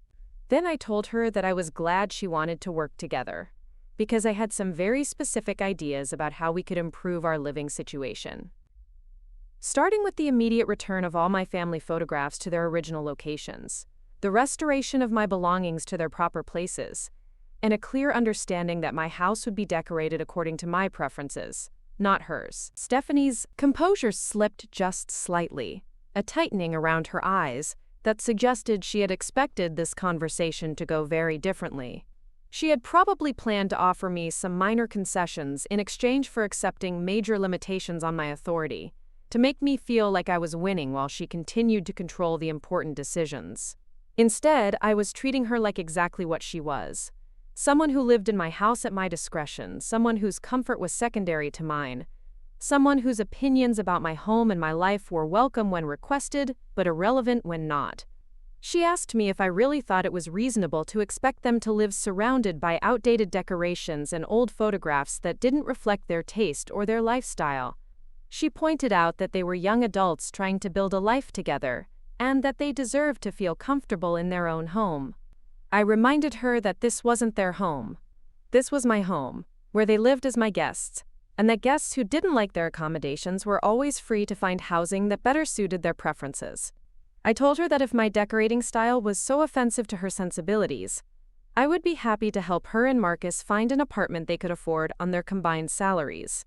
Then I told her that I was glad she wanted to work together, because I had some very specific ideas about how we could improve our living situation. Starting with the immediate return of all my family photographs to their original locations, the restoration of my belongings to their proper places, and a clear understanding that my house would be decorated according to my preferences, not hers. Stephanie's composure slipped just slightly, a tightening around her eyes that suggested she had expected this conversation to go very differently. She had probably planned to offer me some minor concessions in exchange for accepting major limitations on my authority, to make me feel like I was winning while she continued to control the important decisions. Instead, I was treating her like exactly what she was. Someone who lived in my house at my discretion, someone whose comfort was secondary to mine, someone whose opinions about my home and my life were welcome when requested, but irrelevant when not. She asked me if I really thought it was reasonable to expect them to live surrounded by outdated decorations and old photographs that didn't reflect their taste or their lifestyle. She pointed out that they were young adults trying to build a life together, and that they deserved to feel comfortable in their own home. I reminded her that this wasn't their home. This was my home, where they lived as my guests, and that guests who didn't like their accommodations were always free to find housing that better suited their preferences. I told her that if my decorating style was so offensive to her sensibilities, I would be happy to help her and Marcus find an apartment they could afford on their combined salaries.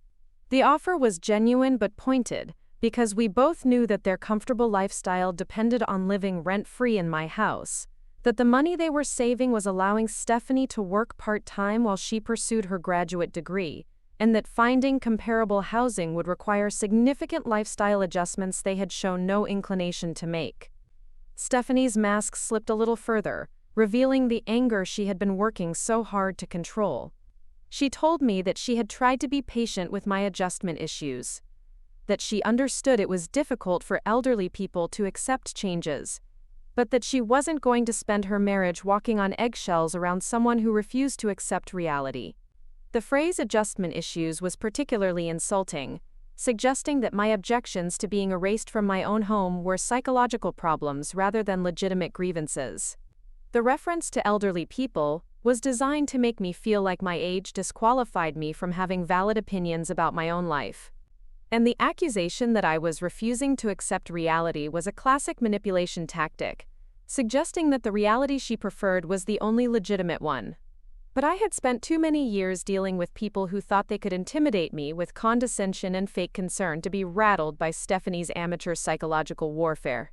The offer was genuine but pointed, because we both knew that their comfortable lifestyle depended on living rent-free in my house, that the money they were saving was allowing Stephanie to work part-time while she pursued her graduate degree, and that finding comparable housing would require significant lifestyle adjustments they had shown no inclination to make. Stephanie's mask slipped a little further, revealing the anger she had been working so hard to control. She told me that she had tried to be patient with my adjustment issues, that she understood it was difficult for elderly people to accept changes, but that she wasn't going to spend her marriage walking on eggshells around someone who refused to accept reality. The phrase adjustment issues was particularly insulting, suggesting that my objections to being erased from my own home were psychological problems rather than legitimate grievances. The reference to elderly people was designed to make me feel like my age disqualified me from having valid opinions about my own life. And the accusation that I was refusing to accept reality was a classic manipulation tactic, suggesting that the reality she preferred was the only legitimate one. But I had spent too many years dealing with people who thought they could intimidate me with condescension and fake concern to be rattled by Stephanie's amateur psychological warfare.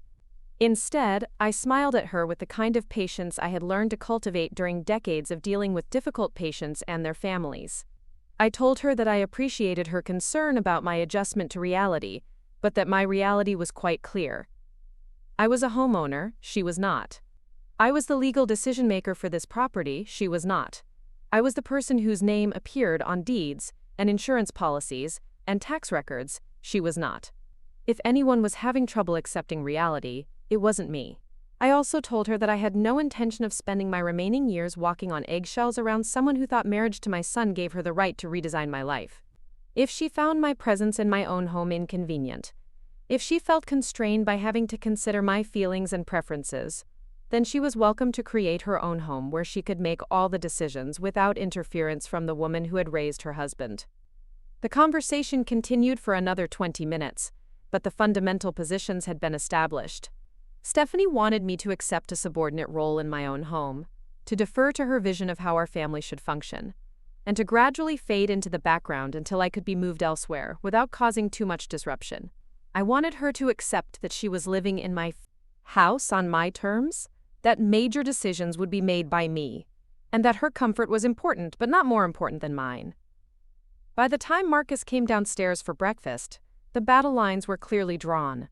Instead, I smiled at her with the kind of patience I had learned to cultivate during decades of dealing with difficult patients and their families. I told her that I appreciated her concern about my adjustment to reality, but that my reality was quite clear. I was a homeowner, she was not. I was the legal decision-maker for this property, she was not. I was the person whose name appeared on deeds, and insurance policies, and tax records, she was not. If anyone was having trouble accepting reality, it wasn't me. I also told her that I had no intention of spending my remaining years walking on eggshells around someone who thought marriage to my son gave her the right to redesign my life. If she found my presence in my own home inconvenient, if she felt constrained by having to consider my feelings and preferences, then she was welcome to create her own home where she could make all the decisions without interference from the woman who had raised her husband. The conversation continued for another 20 minutes, but the fundamental positions had been established. Stephanie wanted me to accept a subordinate role in my own home, to defer to her vision of how our family should function, and to gradually fade into the background until I could be moved elsewhere without causing too much disruption. I wanted her to accept that she was living in my house on my terms, that major decisions would be made by me, and that her comfort was important but not more important than mine. By the time Marcus came downstairs for breakfast, the battle lines were clearly drawn.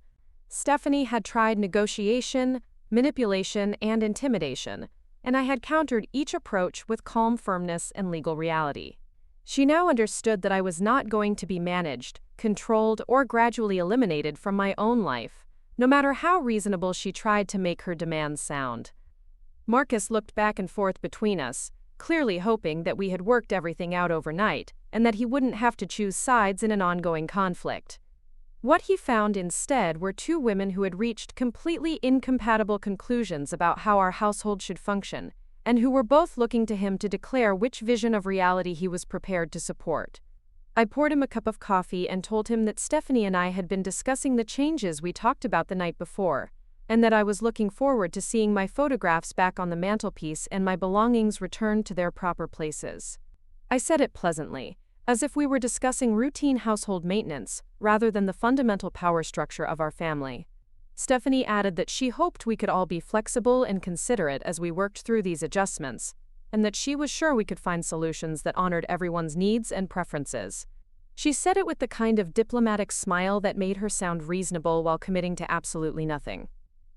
Stephanie had tried negotiation, manipulation, and intimidation, and I had countered each approach with calm firmness and legal reality. She now understood that I was not going to be managed, controlled, or gradually eliminated from my own life, no matter how reasonable she tried to make her demands sound. Marcus looked back and forth between us, clearly hoping that we had worked everything out overnight, and that he wouldn't have to choose sides in an ongoing conflict. What he found instead were two women who had reached completely incompatible conclusions about how our household should function, and who were both looking to him to declare which vision of reality he was prepared to support. I poured him a cup of coffee and told him that Stephanie and I had been discussing the changes we talked about the night before, and that I was looking forward to seeing my photographs back on the mantelpiece and my belongings returned to their proper places. I said it pleasantly, as if we were discussing routine household maintenance, rather than the fundamental power structure of our family. Stephanie added that she hoped we could all be flexible and considerate as we worked through these adjustments, and that she was sure we could find solutions that honored everyone's needs and preferences. She said it with the kind of diplomatic smile that made her sound reasonable while committing to absolutely nothing.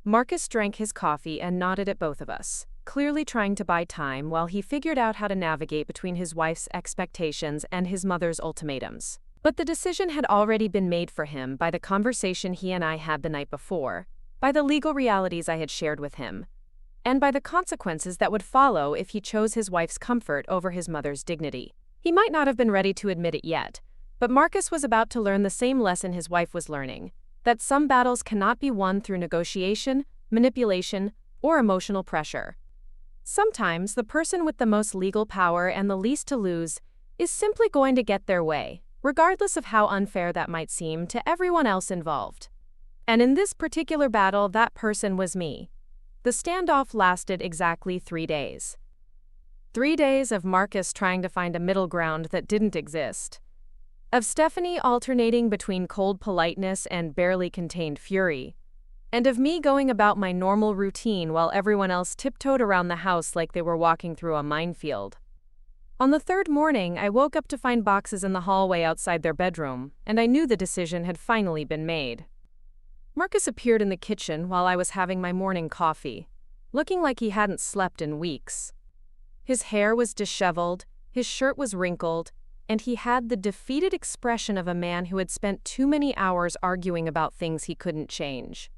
Marcus drank his coffee and nodded at both of us, clearly trying to buy time while he figured out how to navigate between his wife's expectations and his mother's ultimatums. But the decision had already been made for him by the conversation he and I had the night before, by the legal realities I had shared with him, and by the consequences that would follow if he chose his wife's comfort over his mother's dignity. He might not have been ready to admit it yet, but Marcus was about to learn the same lesson his wife was learning, that some battles cannot be won through negotiation, manipulation, or emotional pressure. Sometimes the person with the most legal power and the least to lose is simply going to get their way, regardless of how unfair that might seem to everyone else involved. And in this particular battle, that person was me. The standoff lasted exactly 3 days. 3 days of Marcus trying to find a middle ground that didn't exist. Of Stephanie alternating between cold politeness and barely contained fury. And of me going about my normal routine while everyone else tiptoed around the house like they were walking through a minefield. On the third morning, I woke up to find boxes in the hallway outside their bedroom, and I knew the decision had finally been made. Marcus appeared in the kitchen while I was having my morning coffee, looking like he hadn't slept in weeks. His hair was disheveled, his shirt was wrinkled, and he had the defeated expression of a man who had spent too many hours arguing about things he couldn't change.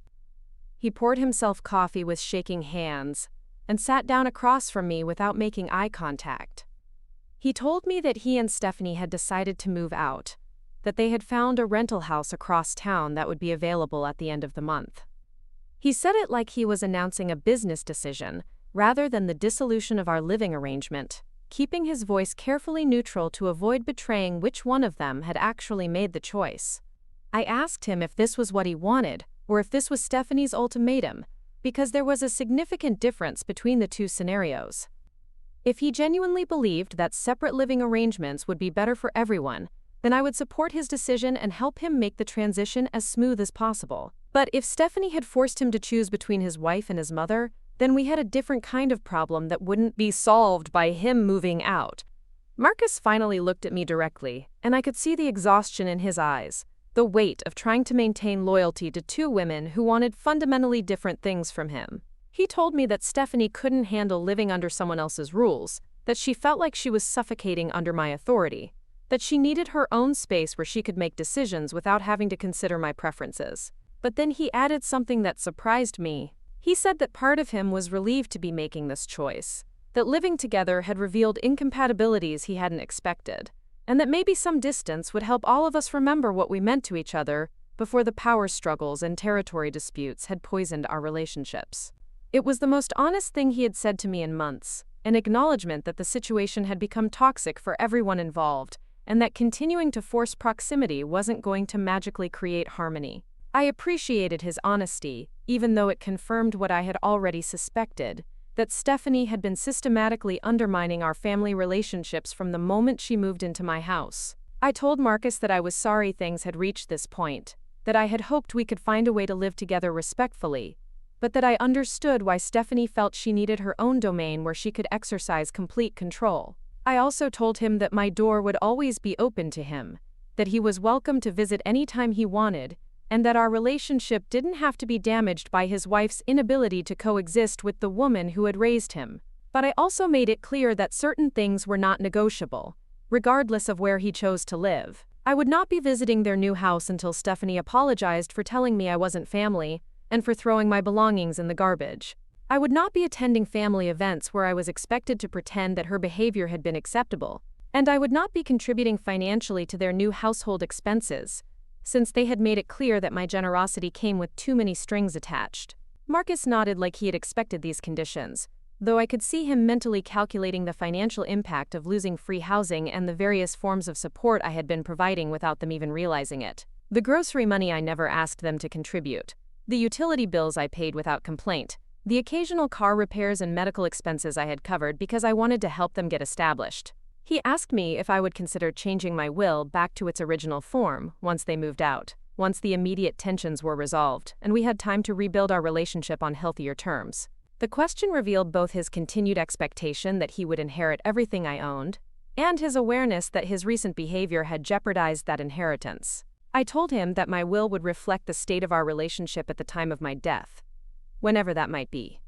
He poured himself coffee with shaking hands and sat down across from me without making eye contact. He told me that he and Stephanie had decided to move out, that they had found a rental house across town that would be available at the end of the month. He said it like he was announcing a business decision rather than the dissolution of our living arrangement, keeping his voice carefully neutral to avoid betraying which one of them had actually made the choice. I asked him if this was what he wanted, or if this was Stephanie's ultimatum, because there was a significant difference between the two scenarios. If he genuinely believed that separate living arrangements would be better for everyone, then I would support his decision and help him make the transition as smooth as possible. But if Stephanie had forced him to choose between his wife and his mother, then we had a different kind of problem that wouldn't be solved by him moving out. Marcus finally looked at me directly, and I could see the exhaustion in his eyes, the weight of trying to maintain loyalty to two women who wanted fundamentally different things from him. He told me that Stephanie couldn't handle living under someone else's rules, that she felt like she was suffocating under my authority, that she needed her own space where she could make decisions without having to consider my preferences. But then he added something that surprised me. He said that part of him was relieved to be making this choice, that living together had revealed incompatibilities he hadn't expected, and that maybe some distance would help all of us remember what we meant to each other before the power struggles and territory disputes had poisoned our relationships. It was the most honest thing he had said to me in months, an acknowledgement that the situation had become toxic for everyone involved, and that continuing to force proximity wasn't going to magically create harmony. I appreciated his honesty, even though it confirmed what I had already suspected, that Stephanie had been systematically undermining our family relationships from the moment she moved into my house. I told Marcus that I was sorry things had reached this point, that I had hoped we could find a way to live together respectfully, but that I understood why Stephanie felt she needed her own domain where she could exercise complete control. I also told him that my door would always be open to him, that he was welcome to visit anytime he wanted, and that our relationship didn't have to be damaged by his wife's inability to coexist with the woman who had raised him. But I also made it clear that certain things were not negotiable, regardless of where he chose to live. I would not be visiting their new house until Stephanie apologized for telling me I wasn't family, and for throwing my belongings in the garbage. I would not be attending family events where I was expected to pretend that her behavior had been acceptable, and I would not be contributing financially to their new household expenses, since they had made it clear that my generosity came with too many strings attached. Marcus nodded like he had expected these conditions, though I could see him mentally calculating the financial impact of losing free housing and the various forms of support I had been providing without them even realizing it. The grocery money I never asked them to contribute, the utility bills I paid without complaint, the occasional car repairs and medical expenses I had covered because I wanted to help them get established. He asked me if I would consider changing my will back to its original form once they moved out, once the immediate tensions were resolved, and we had time to rebuild our relationship on healthier terms. The question revealed both his continued expectation that he would inherit everything I owned, and his awareness that his recent behavior had jeopardized that inheritance. I told him that my will would reflect the state of our relationship at the time of my death, whenever that might be.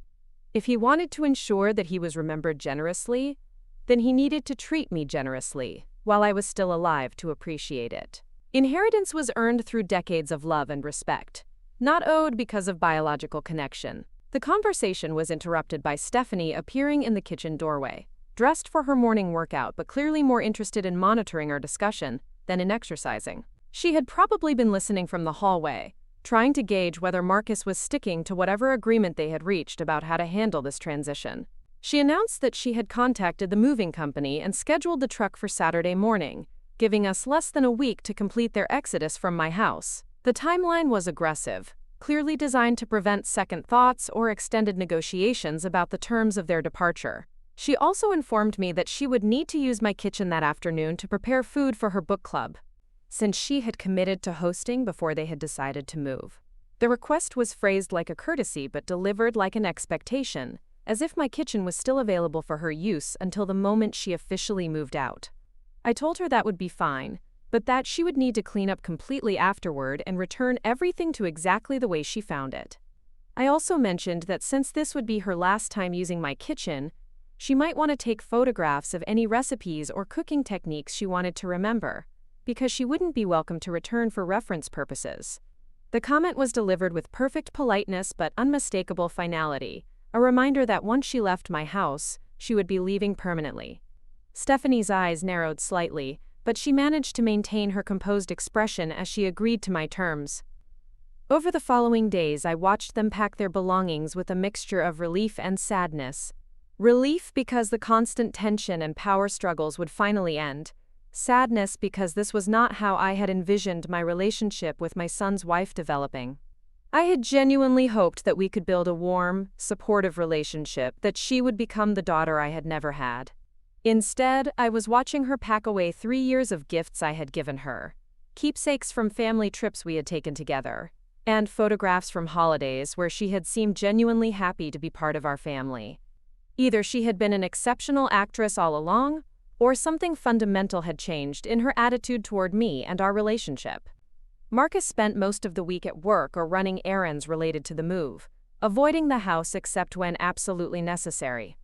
If he wanted to ensure that he was remembered generously, then he needed to treat me generously, while I was still alive to appreciate it. Inheritance was earned through decades of love and respect, not owed because of biological connection. The conversation was interrupted by Stephanie appearing in the kitchen doorway, dressed for her morning workout but clearly more interested in monitoring our discussion than in exercising. She had probably been listening from the hallway, trying to gauge whether Marcus was sticking to whatever agreement they had reached about how to handle this transition. She announced that she had contacted the moving company and scheduled the truck for Saturday morning, giving us less than a week to complete their exodus from my house. The timeline was aggressive, clearly designed to prevent second thoughts or extended negotiations about the terms of their departure. She also informed me that she would need to use my kitchen that afternoon to prepare food for her book club, since she had committed to hosting before they had decided to move. The request was phrased like a courtesy but delivered like an expectation, as if my kitchen was still available for her use until the moment she officially moved out. I told her that would be fine, but that she would need to clean up completely afterward and return everything to exactly the way she found it. I also mentioned that since this would be her last time using my kitchen, she might want to take photographs of any recipes or cooking techniques she wanted to remember, because she wouldn't be welcome to return for reference purposes. The comment was delivered with perfect politeness but unmistakable finality, a reminder that once she left my house, she would be leaving permanently. Stephanie's eyes narrowed slightly, but she managed to maintain her composed expression as she agreed to my terms. Over the following days, I watched them pack their belongings with a mixture of relief and sadness. Relief because the constant tension and power struggles would finally end. Sadness because this was not how I had envisioned my relationship with my son's wife developing. I had genuinely hoped that we could build a warm, supportive relationship, that she would become the daughter I had never had. Instead, I was watching her pack away 3 years of gifts I had given her, keepsakes from family trips we had taken together, and photographs from holidays where she had seemed genuinely happy to be part of our family. Either she had been an exceptional actress all along, or something fundamental had changed in her attitude toward me and our relationship. Marcus spent most of the week at work or running errands related to the move, avoiding the house except when absolutely necessary.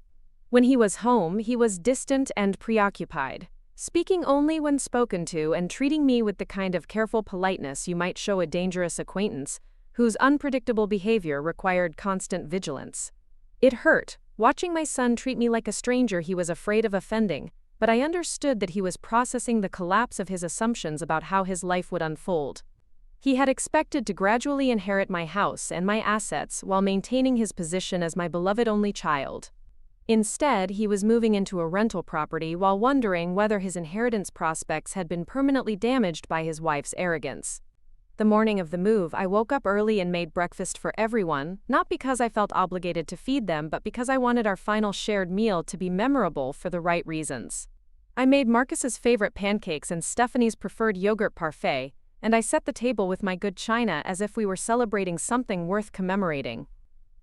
When he was home, he was distant and preoccupied, speaking only when spoken to and treating me with the kind of careful politeness you might show a dangerous acquaintance whose unpredictable behavior required constant vigilance. It hurt, watching my son treat me like a stranger he was afraid of offending, but I understood that he was processing the collapse of his assumptions about how his life would unfold. He had expected to gradually inherit my house and my assets while maintaining his position as my beloved only child. Instead, he was moving into a rental property while wondering whether his inheritance prospects had been permanently damaged by his wife's arrogance. The morning of the move, I woke up early and made breakfast for everyone, not because I felt obligated to feed them, but because I wanted our final shared meal to be memorable for the right reasons. I made Marcus's favorite pancakes and Stephanie's preferred yogurt parfait, and I set the table with my good china as if we were celebrating something worth commemorating.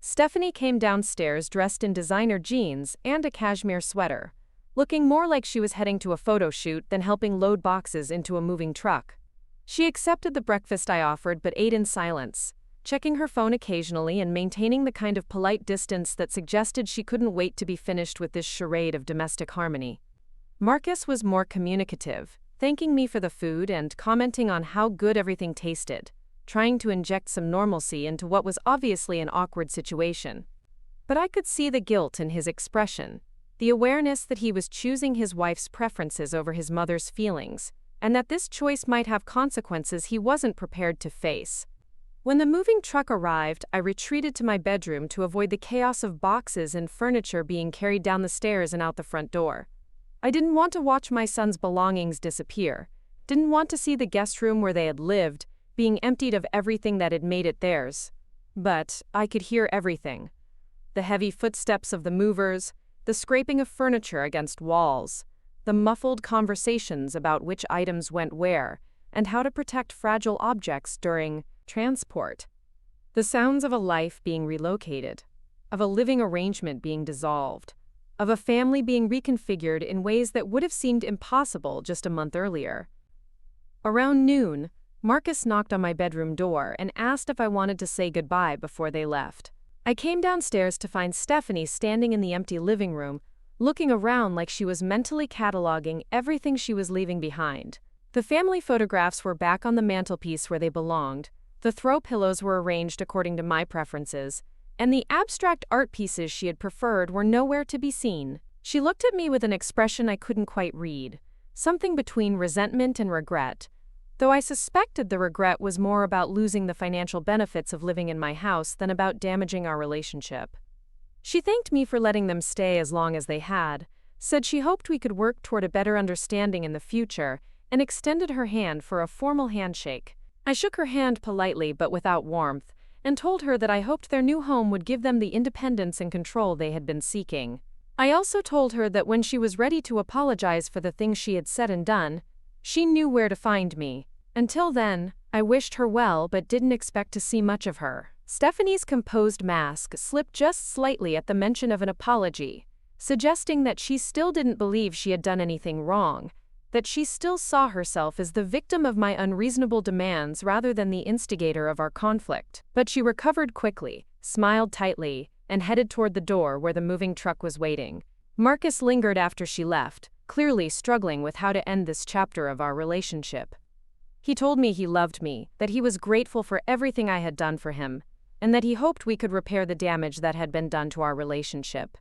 Stephanie came downstairs dressed in designer jeans and a cashmere sweater, looking more like she was heading to a photo shoot than helping load boxes into a moving truck. She accepted the breakfast I offered but ate in silence, checking her phone occasionally and maintaining the kind of polite distance that suggested she couldn't wait to be finished with this charade of domestic harmony. Marcus was more communicative, thanking me for the food and commenting on how good everything tasted, trying to inject some normalcy into what was obviously an awkward situation. But I could see the guilt in his expression, the awareness that he was choosing his wife's preferences over his mother's feelings, and that this choice might have consequences he wasn't prepared to face. When the moving truck arrived, I retreated to my bedroom to avoid the chaos of boxes and furniture being carried down the stairs and out the front door. I didn't want to watch my son's belongings disappear, didn't want to see the guest room where they had lived being emptied of everything that had made it theirs. But I could hear everything. The heavy footsteps of the movers, the scraping of furniture against walls, the muffled conversations about which items went where, and how to protect fragile objects during transport. The sounds of a life being relocated, of a living arrangement being dissolved, of a family being reconfigured in ways that would have seemed impossible just a month earlier. Around noon, Marcus knocked on my bedroom door and asked if I wanted to say goodbye before they left. I came downstairs to find Stephanie standing in the empty living room, looking around like she was mentally cataloging everything she was leaving behind. The family photographs were back on the mantelpiece where they belonged, the throw pillows were arranged according to my preferences, and the abstract art pieces she had preferred were nowhere to be seen. She looked at me with an expression I couldn't quite read, something between resentment and regret, though I suspected the regret was more about losing the financial benefits of living in my house than about damaging our relationship. She thanked me for letting them stay as long as they had, said she hoped we could work toward a better understanding in the future, and extended her hand for a formal handshake. I shook her hand politely but without warmth, and told her that I hoped their new home would give them the independence and control they had been seeking. I also told her that when she was ready to apologize for the things she had said and done, she knew where to find me. Until then, I wished her well but didn't expect to see much of her. Stephanie's composed mask slipped just slightly at the mention of an apology, suggesting that she still didn't believe she had done anything wrong, that she still saw herself as the victim of my unreasonable demands rather than the instigator of our conflict. But she recovered quickly, smiled tightly, and headed toward the door where the moving truck was waiting. Marcus lingered after she left, clearly struggling with how to end this chapter of our relationship. He told me he loved me, that he was grateful for everything I had done for him, and that he hoped we could repair the damage that had been done to our relationship.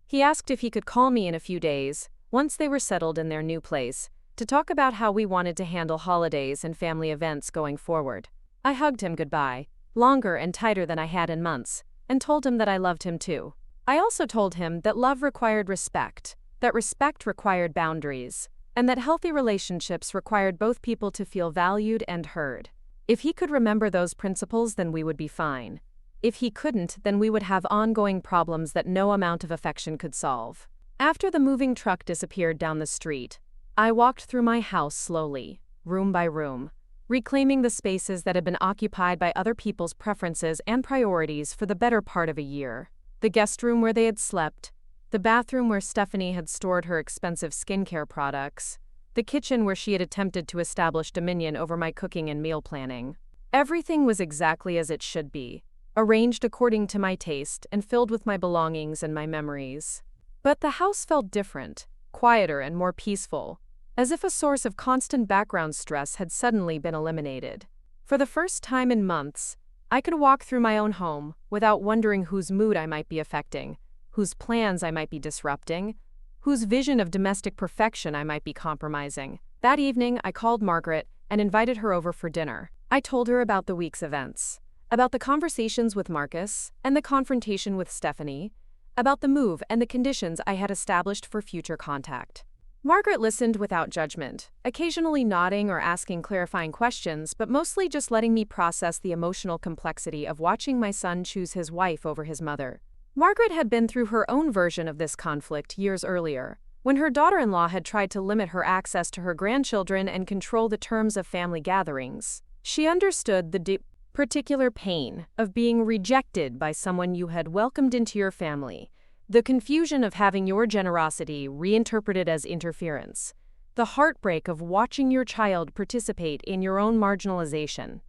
He asked if he could call me in a few days, once they were settled in their new place, to talk about how we wanted to handle holidays and family events going forward. I hugged him goodbye, longer and tighter than I had in months, and told him that I loved him too. I also told him that love required respect, that respect required boundaries, and that healthy relationships required both people to feel valued and heard. If he could remember those principles, then we would be fine. If he couldn't, then we would have ongoing problems that no amount of affection could solve. After the moving truck disappeared down the street, I walked through my house slowly, room by room, reclaiming the spaces that had been occupied by other people's preferences and priorities for the better part of a year. The guest room where they had slept, the bathroom where Stephanie had stored her expensive skincare products, the kitchen where she had attempted to establish dominion over my cooking and meal planning. Everything was exactly as it should be, arranged according to my taste and filled with my belongings and my memories. But the house felt different, quieter and more peaceful, as if a source of constant background stress had suddenly been eliminated. For the first time in months, I could walk through my own home without wondering whose mood I might be affecting, whose plans I might be disrupting, whose vision of domestic perfection I might be compromising. That evening, I called Margaret and invited her over for dinner. I told her about the week's events, about the conversations with Marcus and the confrontation with Stephanie, about the move and the conditions I had established for future contact. Margaret listened without judgment, occasionally nodding or asking clarifying questions, but mostly just letting me process the emotional complexity of watching my son choose his wife over his mother. Margaret had been through her own version of this conflict years earlier, when her daughter-in-law had tried to limit her access to her grandchildren and control the terms of family gatherings. She understood the deep, particular pain of being rejected by someone you had welcomed into your family, the confusion of having your generosity reinterpreted as interference, the heartbreak of watching your child participate in your own marginalization.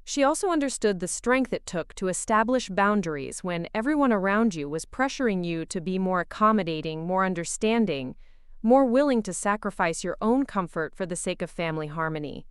She also understood the strength it took to establish boundaries when everyone around you was pressuring you to be more accommodating, more understanding, more willing to sacrifice your own comfort for the sake of family harmony.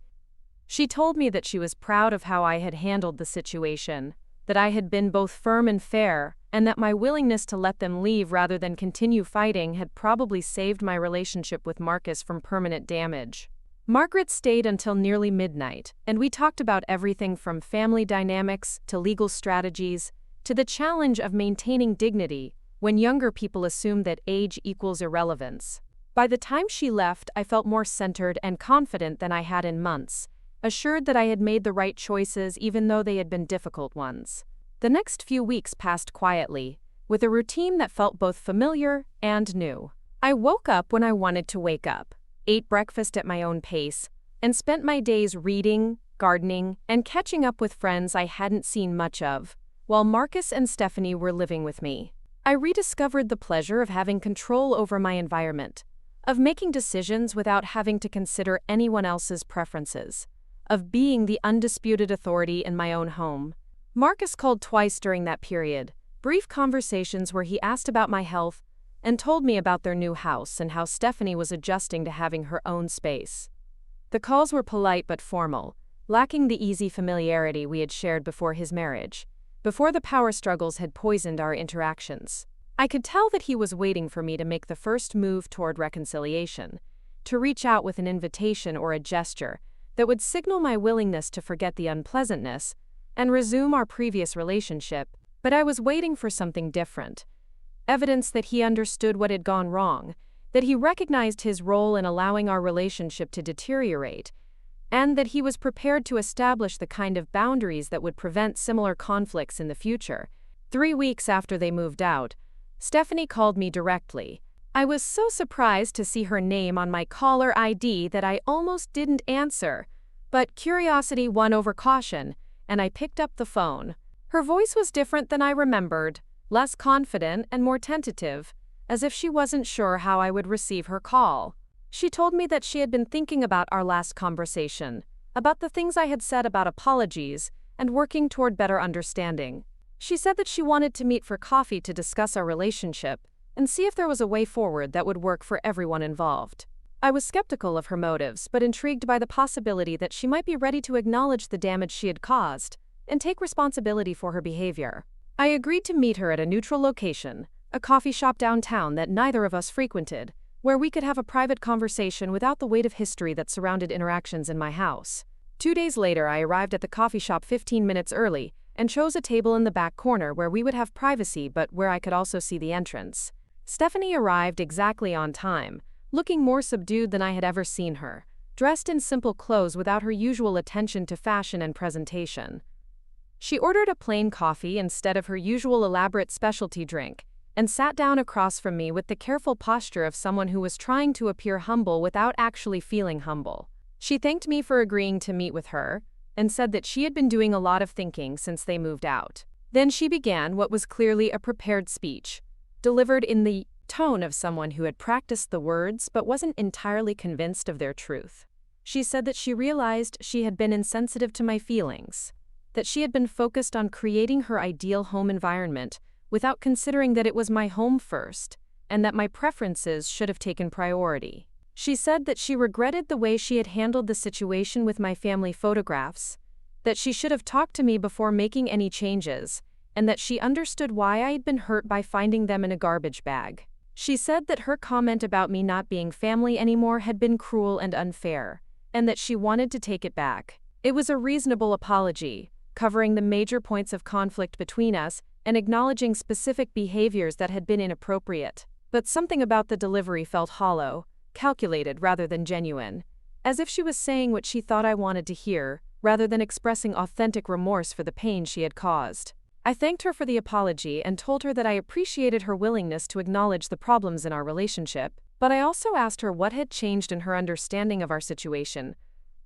She told me that she was proud of how I had handled the situation, that I had been both firm and fair, and that my willingness to let them leave rather than continue fighting had probably saved my relationship with Marcus from permanent damage. Margaret stayed until nearly midnight, and we talked about everything from family dynamics to legal strategies to the challenge of maintaining dignity when younger people assume that age equals irrelevance. By the time she left, I felt more centered and confident than I had in months, assured that I had made the right choices even though they had been difficult ones. The next few weeks passed quietly, with a routine that felt both familiar and new. I woke up when I wanted to wake up, ate breakfast at my own pace, and spent my days reading, gardening, and catching up with friends I hadn't seen much of, while Marcus and Stephanie were living with me. I rediscovered the pleasure of having control over my environment, of making decisions without having to consider anyone else's preferences, of being the undisputed authority in my own home. Marcus called twice during that period, brief conversations where he asked about my health and told me about their new house and how Stephanie was adjusting to having her own space. The calls were polite but formal, lacking the easy familiarity we had shared before his marriage, before the power struggles had poisoned our interactions. I could tell that he was waiting for me to make the first move toward reconciliation, to reach out with an invitation or a gesture that would signal my willingness to forget the unpleasantness and resume our previous relationship, but I was waiting for something different. Evidence that he understood what had gone wrong, that he recognized his role in allowing our relationship to deteriorate, and that he was prepared to establish the kind of boundaries that would prevent similar conflicts in the future. 3 weeks after they moved out, Stephanie called me directly. I was so surprised to see her name on my caller ID that I almost didn't answer, but curiosity won over caution, and I picked up the phone. Her voice was different than I remembered, less confident and more tentative, as if she wasn't sure how I would receive her call. She told me that she had been thinking about our last conversation, about the things I had said about apologies, and working toward better understanding. She said that she wanted to meet for coffee to discuss our relationship and see if there was a way forward that would work for everyone involved. I was skeptical of her motives, but intrigued by the possibility that she might be ready to acknowledge the damage she had caused and take responsibility for her behavior. I agreed to meet her at a neutral location, a coffee shop downtown that neither of us frequented, where we could have a private conversation without the weight of history that surrounded interactions in my house. 2 days later, I arrived at the coffee shop 15 minutes early and chose a table in the back corner where we would have privacy but where I could also see the entrance. Stephanie arrived exactly on time, looking more subdued than I had ever seen her, dressed in simple clothes without her usual attention to fashion and presentation. She ordered a plain coffee instead of her usual elaborate specialty drink, and sat down across from me with the careful posture of someone who was trying to appear humble without actually feeling humble. She thanked me for agreeing to meet with her, and said that she had been doing a lot of thinking since they moved out. Then she began what was clearly a prepared speech, delivered in the tone of someone who had practiced the words but wasn't entirely convinced of their truth. She said that she realized she had been insensitive to my feelings, that she had been focused on creating her ideal home environment without considering that it was my home first, and that my preferences should have taken priority. She said that she regretted the way she had handled the situation with my family photographs, that she should have talked to me before making any changes, and that she understood why I had been hurt by finding them in a garbage bag. She said that her comment about me not being family anymore had been cruel and unfair, and that she wanted to take it back. It was a reasonable apology, covering the major points of conflict between us and acknowledging specific behaviors that had been inappropriate. But something about the delivery felt hollow, calculated rather than genuine, as if she was saying what she thought I wanted to hear, rather than expressing authentic remorse for the pain she had caused. I thanked her for the apology and told her that I appreciated her willingness to acknowledge the problems in our relationship, but I also asked her what had changed in her understanding of our situation,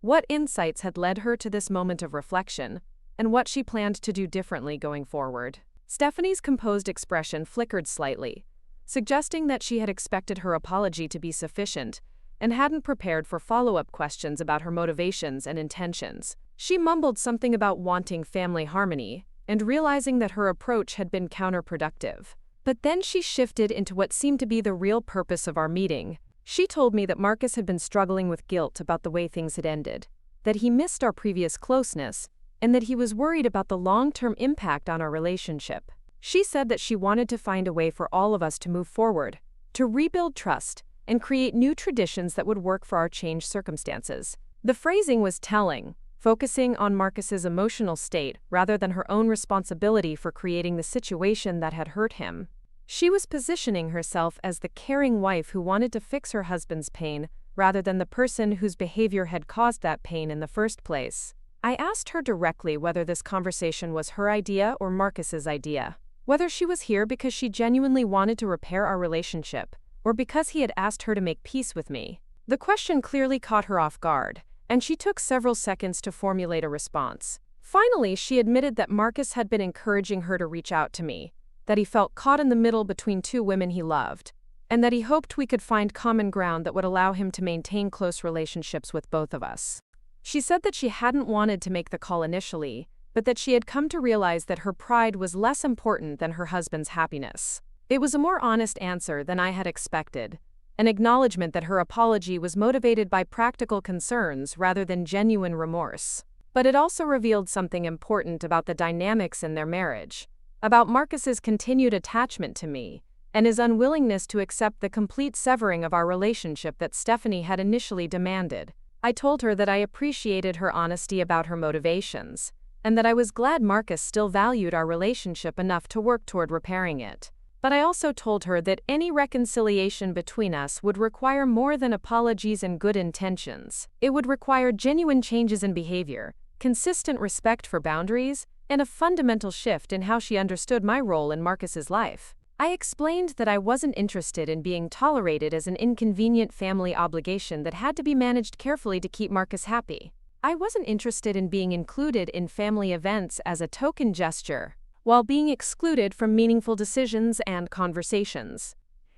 what insights had led her to this moment of reflection, and what she planned to do differently going forward. Stephanie's composed expression flickered slightly, suggesting that she had expected her apology to be sufficient and hadn't prepared for follow-up questions about her motivations and intentions. She mumbled something about wanting family harmony and realizing that her approach had been counterproductive. But then she shifted into what seemed to be the real purpose of our meeting. She told me that Marcus had been struggling with guilt about the way things had ended, that he missed our previous closeness, and that he was worried about the long-term impact on our relationship. She said that she wanted to find a way for all of us to move forward, to rebuild trust, and create new traditions that would work for our changed circumstances. The phrasing was telling, focusing on Marcus's emotional state rather than her own responsibility for creating the situation that had hurt him. She was positioning herself as the caring wife who wanted to fix her husband's pain rather than the person whose behavior had caused that pain in the first place. I asked her directly whether this conversation was her idea or Marcus's idea, whether she was here because she genuinely wanted to repair our relationship, or because he had asked her to make peace with me. The question clearly caught her off guard, and she took several seconds to formulate a response. Finally, she admitted that Marcus had been encouraging her to reach out to me, that he felt caught in the middle between two women he loved, and that he hoped we could find common ground that would allow him to maintain close relationships with both of us. She said that she hadn't wanted to make the call initially, but that she had come to realize that her pride was less important than her husband's happiness. It was a more honest answer than I had expected, an acknowledgement that her apology was motivated by practical concerns rather than genuine remorse. But it also revealed something important about the dynamics in their marriage, about Marcus's continued attachment to me, and his unwillingness to accept the complete severing of our relationship that Stephanie had initially demanded. I told her that I appreciated her honesty about her motivations, and that I was glad Marcus still valued our relationship enough to work toward repairing it. But I also told her that any reconciliation between us would require more than apologies and good intentions. It would require genuine changes in behavior, consistent respect for boundaries, and a fundamental shift in how she understood my role in Marcus's life. I explained that I wasn't interested in being tolerated as an inconvenient family obligation that had to be managed carefully to keep Marcus happy. I wasn't interested in being included in family events as a token gesture, while being excluded from meaningful decisions and conversations.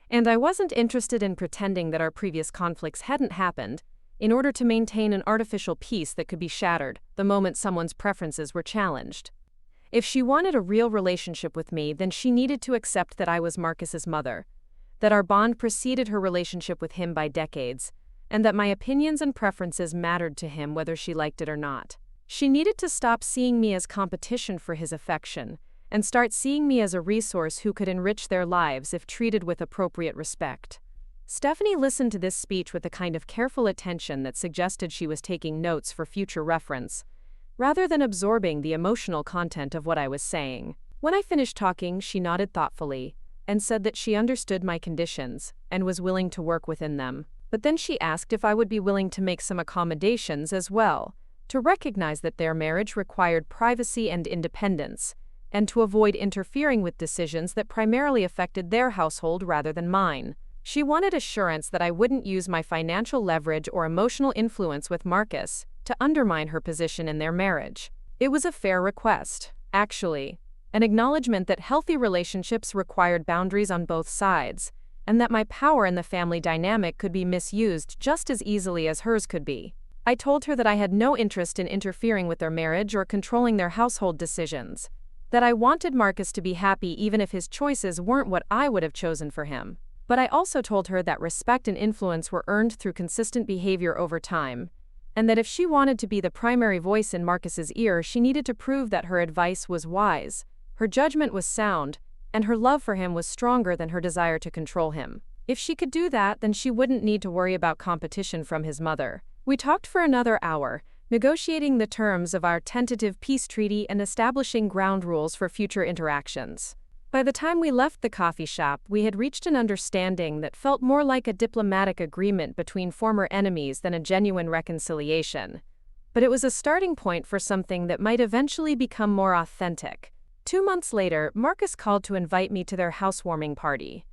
And I wasn't interested in pretending that our previous conflicts hadn't happened, in order to maintain an artificial peace that could be shattered the moment someone's preferences were challenged. If she wanted a real relationship with me, then she needed to accept that I was Marcus's mother, that our bond preceded her relationship with him by decades, and that my opinions and preferences mattered to him whether she liked it or not. She needed to stop seeing me as competition for his affection, and start seeing me as a resource who could enrich their lives if treated with appropriate respect. Stephanie listened to this speech with a kind of careful attention that suggested she was taking notes for future reference, rather than absorbing the emotional content of what I was saying. When I finished talking, she nodded thoughtfully and said that she understood my conditions and was willing to work within them. But then she asked if I would be willing to make some accommodations as well, to recognize that their marriage required privacy and independence, and to avoid interfering with decisions that primarily affected their household rather than mine. She wanted assurance that I wouldn't use my financial leverage or emotional influence with Marcus to undermine her position in their marriage. It was a fair request, actually, an acknowledgement that healthy relationships required boundaries on both sides, and that my power in the family dynamic could be misused just as easily as hers could be. I told her that I had no interest in interfering with their marriage or controlling their household decisions, that I wanted Marcus to be happy even if his choices weren't what I would have chosen for him. But I also told her that respect and influence were earned through consistent behavior over time, and that if she wanted to be the primary voice in Marcus's ear, she needed to prove that her advice was wise, her judgment was sound, and her love for him was stronger than her desire to control him. If she could do that, then she wouldn't need to worry about competition from his mother. We talked for another hour, negotiating the terms of our tentative peace treaty and establishing ground rules for future interactions. By the time we left the coffee shop, we had reached an understanding that felt more like a diplomatic agreement between former enemies than a genuine reconciliation. But it was a starting point for something that might eventually become more authentic. 2 months later, Marcus called to invite me to their housewarming party.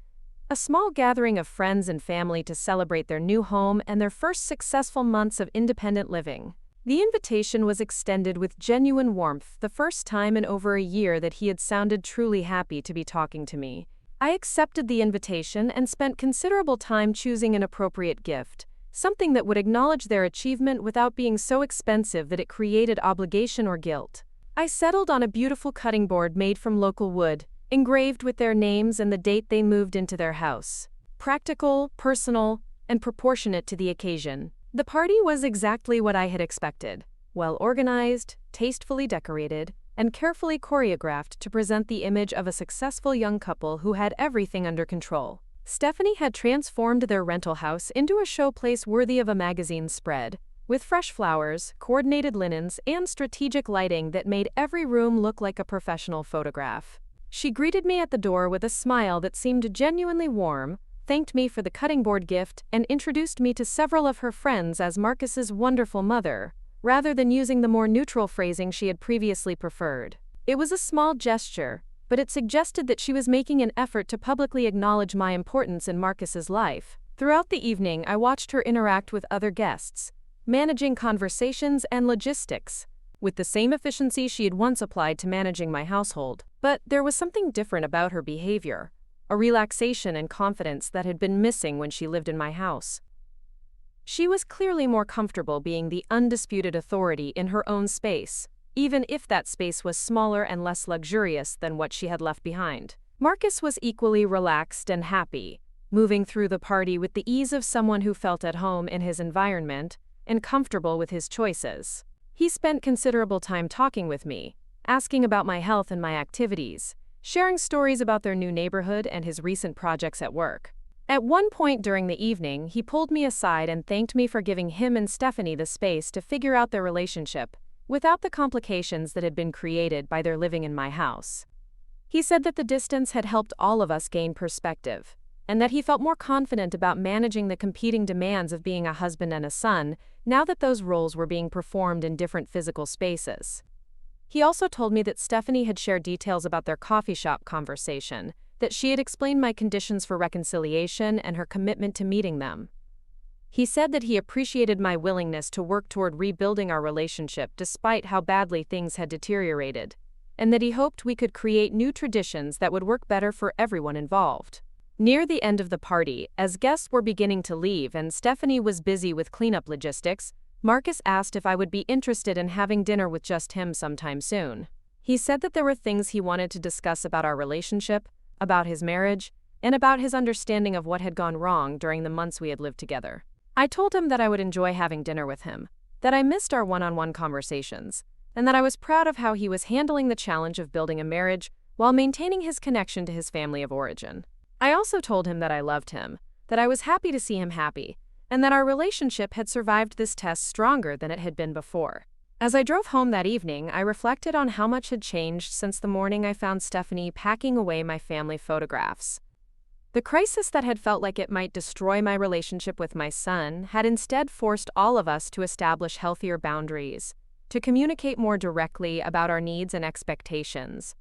A small gathering of friends and family to celebrate their new home and their first successful months of independent living. The invitation was extended with genuine warmth, the first time in over a year that he had sounded truly happy to be talking to me. I accepted the invitation and spent considerable time choosing an appropriate gift, something that would acknowledge their achievement without being so expensive that it created obligation or guilt. I settled on a beautiful cutting board made from local wood, engraved with their names and the date they moved into their house. Practical, personal, and proportionate to the occasion. The party was exactly what I had expected. Well organized, tastefully decorated, and carefully choreographed to present the image of a successful young couple who had everything under control. Stephanie had transformed their rental house into a showplace worthy of a magazine spread, with fresh flowers, coordinated linens, and strategic lighting that made every room look like a professional photograph. She greeted me at the door with a smile that seemed genuinely warm, thanked me for the cutting board gift, and introduced me to several of her friends as Marcus's wonderful mother, rather than using the more neutral phrasing she had previously preferred. It was a small gesture, but it suggested that she was making an effort to publicly acknowledge my importance in Marcus's life. Throughout the evening, I watched her interact with other guests, managing conversations and logistics, with the same efficiency she had once applied to managing my household. But there was something different about her behavior. A relaxation and confidence that had been missing when she lived in my house. She was clearly more comfortable being the undisputed authority in her own space, even if that space was smaller and less luxurious than what she had left behind. Marcus was equally relaxed and happy, moving through the party with the ease of someone who felt at home in his environment and comfortable with his choices. He spent considerable time talking with me, asking about my health and my activities, sharing stories about their new neighborhood and his recent projects at work. At one point during the evening, he pulled me aside and thanked me for giving him and Stephanie the space to figure out their relationship, without the complications that had been created by their living in my house. He said that the distance had helped all of us gain perspective, and that he felt more confident about managing the competing demands of being a husband and a son, now that those roles were being performed in different physical spaces. He also told me that Stephanie had shared details about their coffee shop conversation, that she had explained my conditions for reconciliation and her commitment to meeting them. He said that he appreciated my willingness to work toward rebuilding our relationship despite how badly things had deteriorated, and that he hoped we could create new traditions that would work better for everyone involved. Near the end of the party, as guests were beginning to leave and Stephanie was busy with cleanup logistics, Marcus asked if I would be interested in having dinner with just him sometime soon. He said that there were things he wanted to discuss about our relationship, about his marriage, and about his understanding of what had gone wrong during the months we had lived together. I told him that I would enjoy having dinner with him, that I missed our one-on-one conversations, and that I was proud of how he was handling the challenge of building a marriage while maintaining his connection to his family of origin. I also told him that I loved him, that I was happy to see him happy, and that our relationship had survived this test stronger than it had been before. As I drove home that evening, I reflected on how much had changed since the morning I found Stephanie packing away my family photographs. The crisis that had felt like it might destroy my relationship with my son had instead forced all of us to establish healthier boundaries, to communicate more directly about our needs and expectations,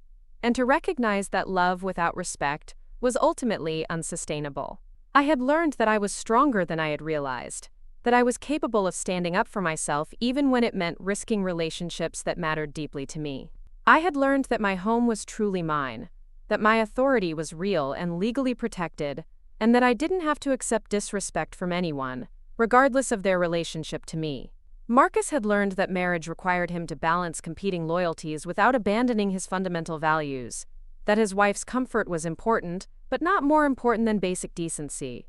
and to recognize that love without respect was ultimately unsustainable. I had learned that I was stronger than I had realized, that I was capable of standing up for myself even when it meant risking relationships that mattered deeply to me. I had learned that my home was truly mine, that my authority was real and legally protected, and that I didn't have to accept disrespect from anyone, regardless of their relationship to me. Marcus had learned that marriage required him to balance competing loyalties without abandoning his fundamental values, that his wife's comfort was important, but not more important than basic decency,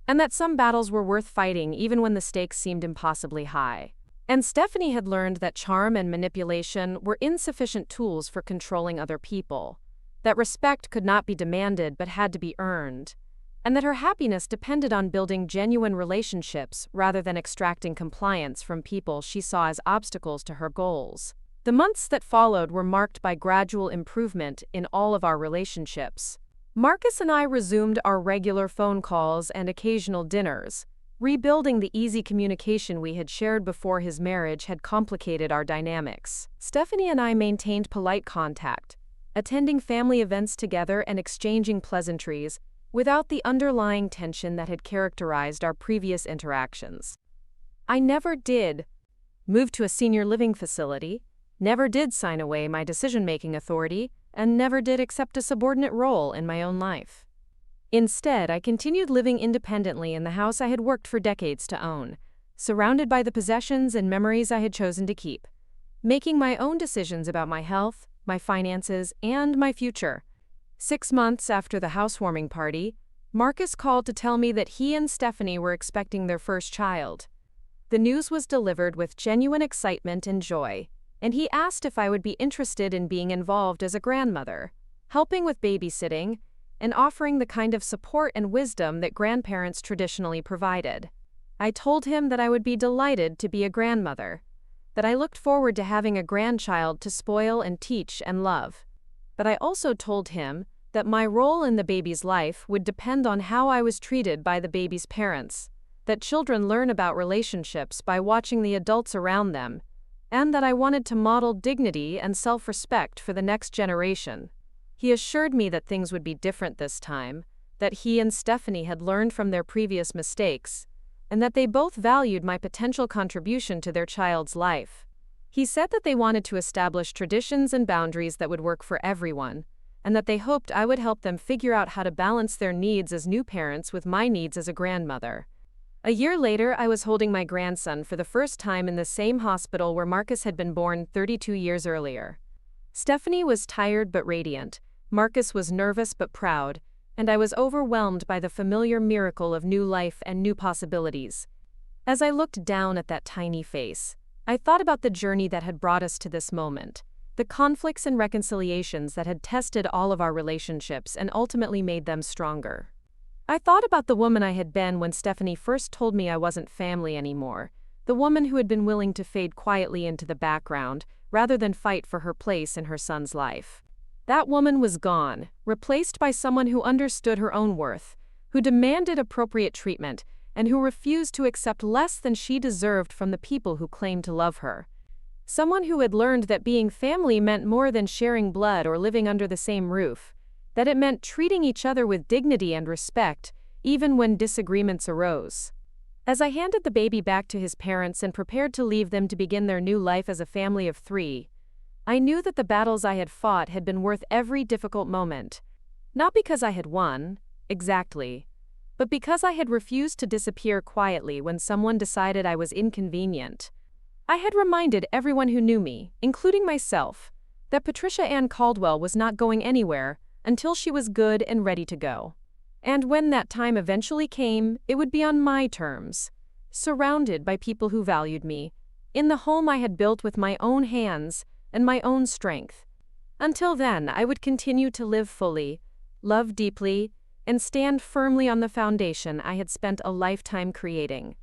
and that some battles were worth fighting even when the stakes seemed impossibly high. And Stephanie had learned that charm and manipulation were insufficient tools for controlling other people, that respect could not be demanded but had to be earned, and that her happiness depended on building genuine relationships rather than extracting compliance from people she saw as obstacles to her goals. The months that followed were marked by gradual improvement in all of our relationships. Marcus and I resumed our regular phone calls and occasional dinners, rebuilding the easy communication we had shared before his marriage had complicated our dynamics. Stephanie and I maintained polite contact, attending family events together and exchanging pleasantries, without the underlying tension that had characterized our previous interactions. I never did move to a senior living facility, never did sign away my decision-making authority, and never did accept a subordinate role in my own life. Instead, I continued living independently in the house I had worked for decades to own, surrounded by the possessions and memories I had chosen to keep, making my own decisions about my health, my finances, and my future. 6 months after the housewarming party, Marcus called to tell me that he and Stephanie were expecting their first child. The news was delivered with genuine excitement and joy, and he asked if I would be interested in being involved as a grandmother, helping with babysitting, and offering the kind of support and wisdom that grandparents traditionally provided. I told him that I would be delighted to be a grandmother, that I looked forward to having a grandchild to spoil and teach and love. But I also told him that my role in the baby's life would depend on how I was treated by the baby's parents, that children learn about relationships by watching the adults around them, and that I wanted to model dignity and self-respect for the next generation. He assured me that things would be different this time, that he and Stephanie had learned from their previous mistakes, and that they both valued my potential contribution to their child's life. He said that they wanted to establish traditions and boundaries that would work for everyone, and that they hoped I would help them figure out how to balance their needs as new parents with my needs as a grandmother. A year later, I was holding my grandson for the first time in the same hospital where Marcus had been born 32 years earlier. Stephanie was tired but radiant, Marcus was nervous but proud, and I was overwhelmed by the familiar miracle of new life and new possibilities. As I looked down at that tiny face, I thought about the journey that had brought us to this moment, the conflicts and reconciliations that had tested all of our relationships and ultimately made them stronger. I thought about the woman I had been when Stephanie first told me I wasn't family anymore, the woman who had been willing to fade quietly into the background rather than fight for her place in her son's life. That woman was gone, replaced by someone who understood her own worth, who demanded appropriate treatment, and who refused to accept less than she deserved from the people who claimed to love her. Someone who had learned that being family meant more than sharing blood or living under the same roof, that it meant treating each other with dignity and respect, even when disagreements arose. As I handed the baby back to his parents and prepared to leave them to begin their new life as a family of 3, I knew that the battles I had fought had been worth every difficult moment. Not because I had won, exactly, but because I had refused to disappear quietly when someone decided I was inconvenient. I had reminded everyone who knew me, including myself, that Patricia Ann Caldwell was not going anywhere until she was good and ready to go. And when that time eventually came, it would be on my terms, surrounded by people who valued me, in the home I had built with my own hands and my own strength. Until then, I would continue to live fully, love deeply, and stand firmly on the foundation I had spent a lifetime creating.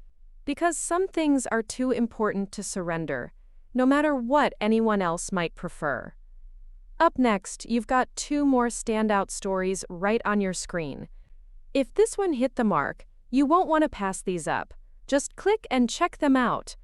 Because some things are too important to surrender, no matter what anyone else might prefer. Up next, you've got 2 more standout stories right on your screen. If this one hit the mark, you won't want to pass these up. Just click and check them out.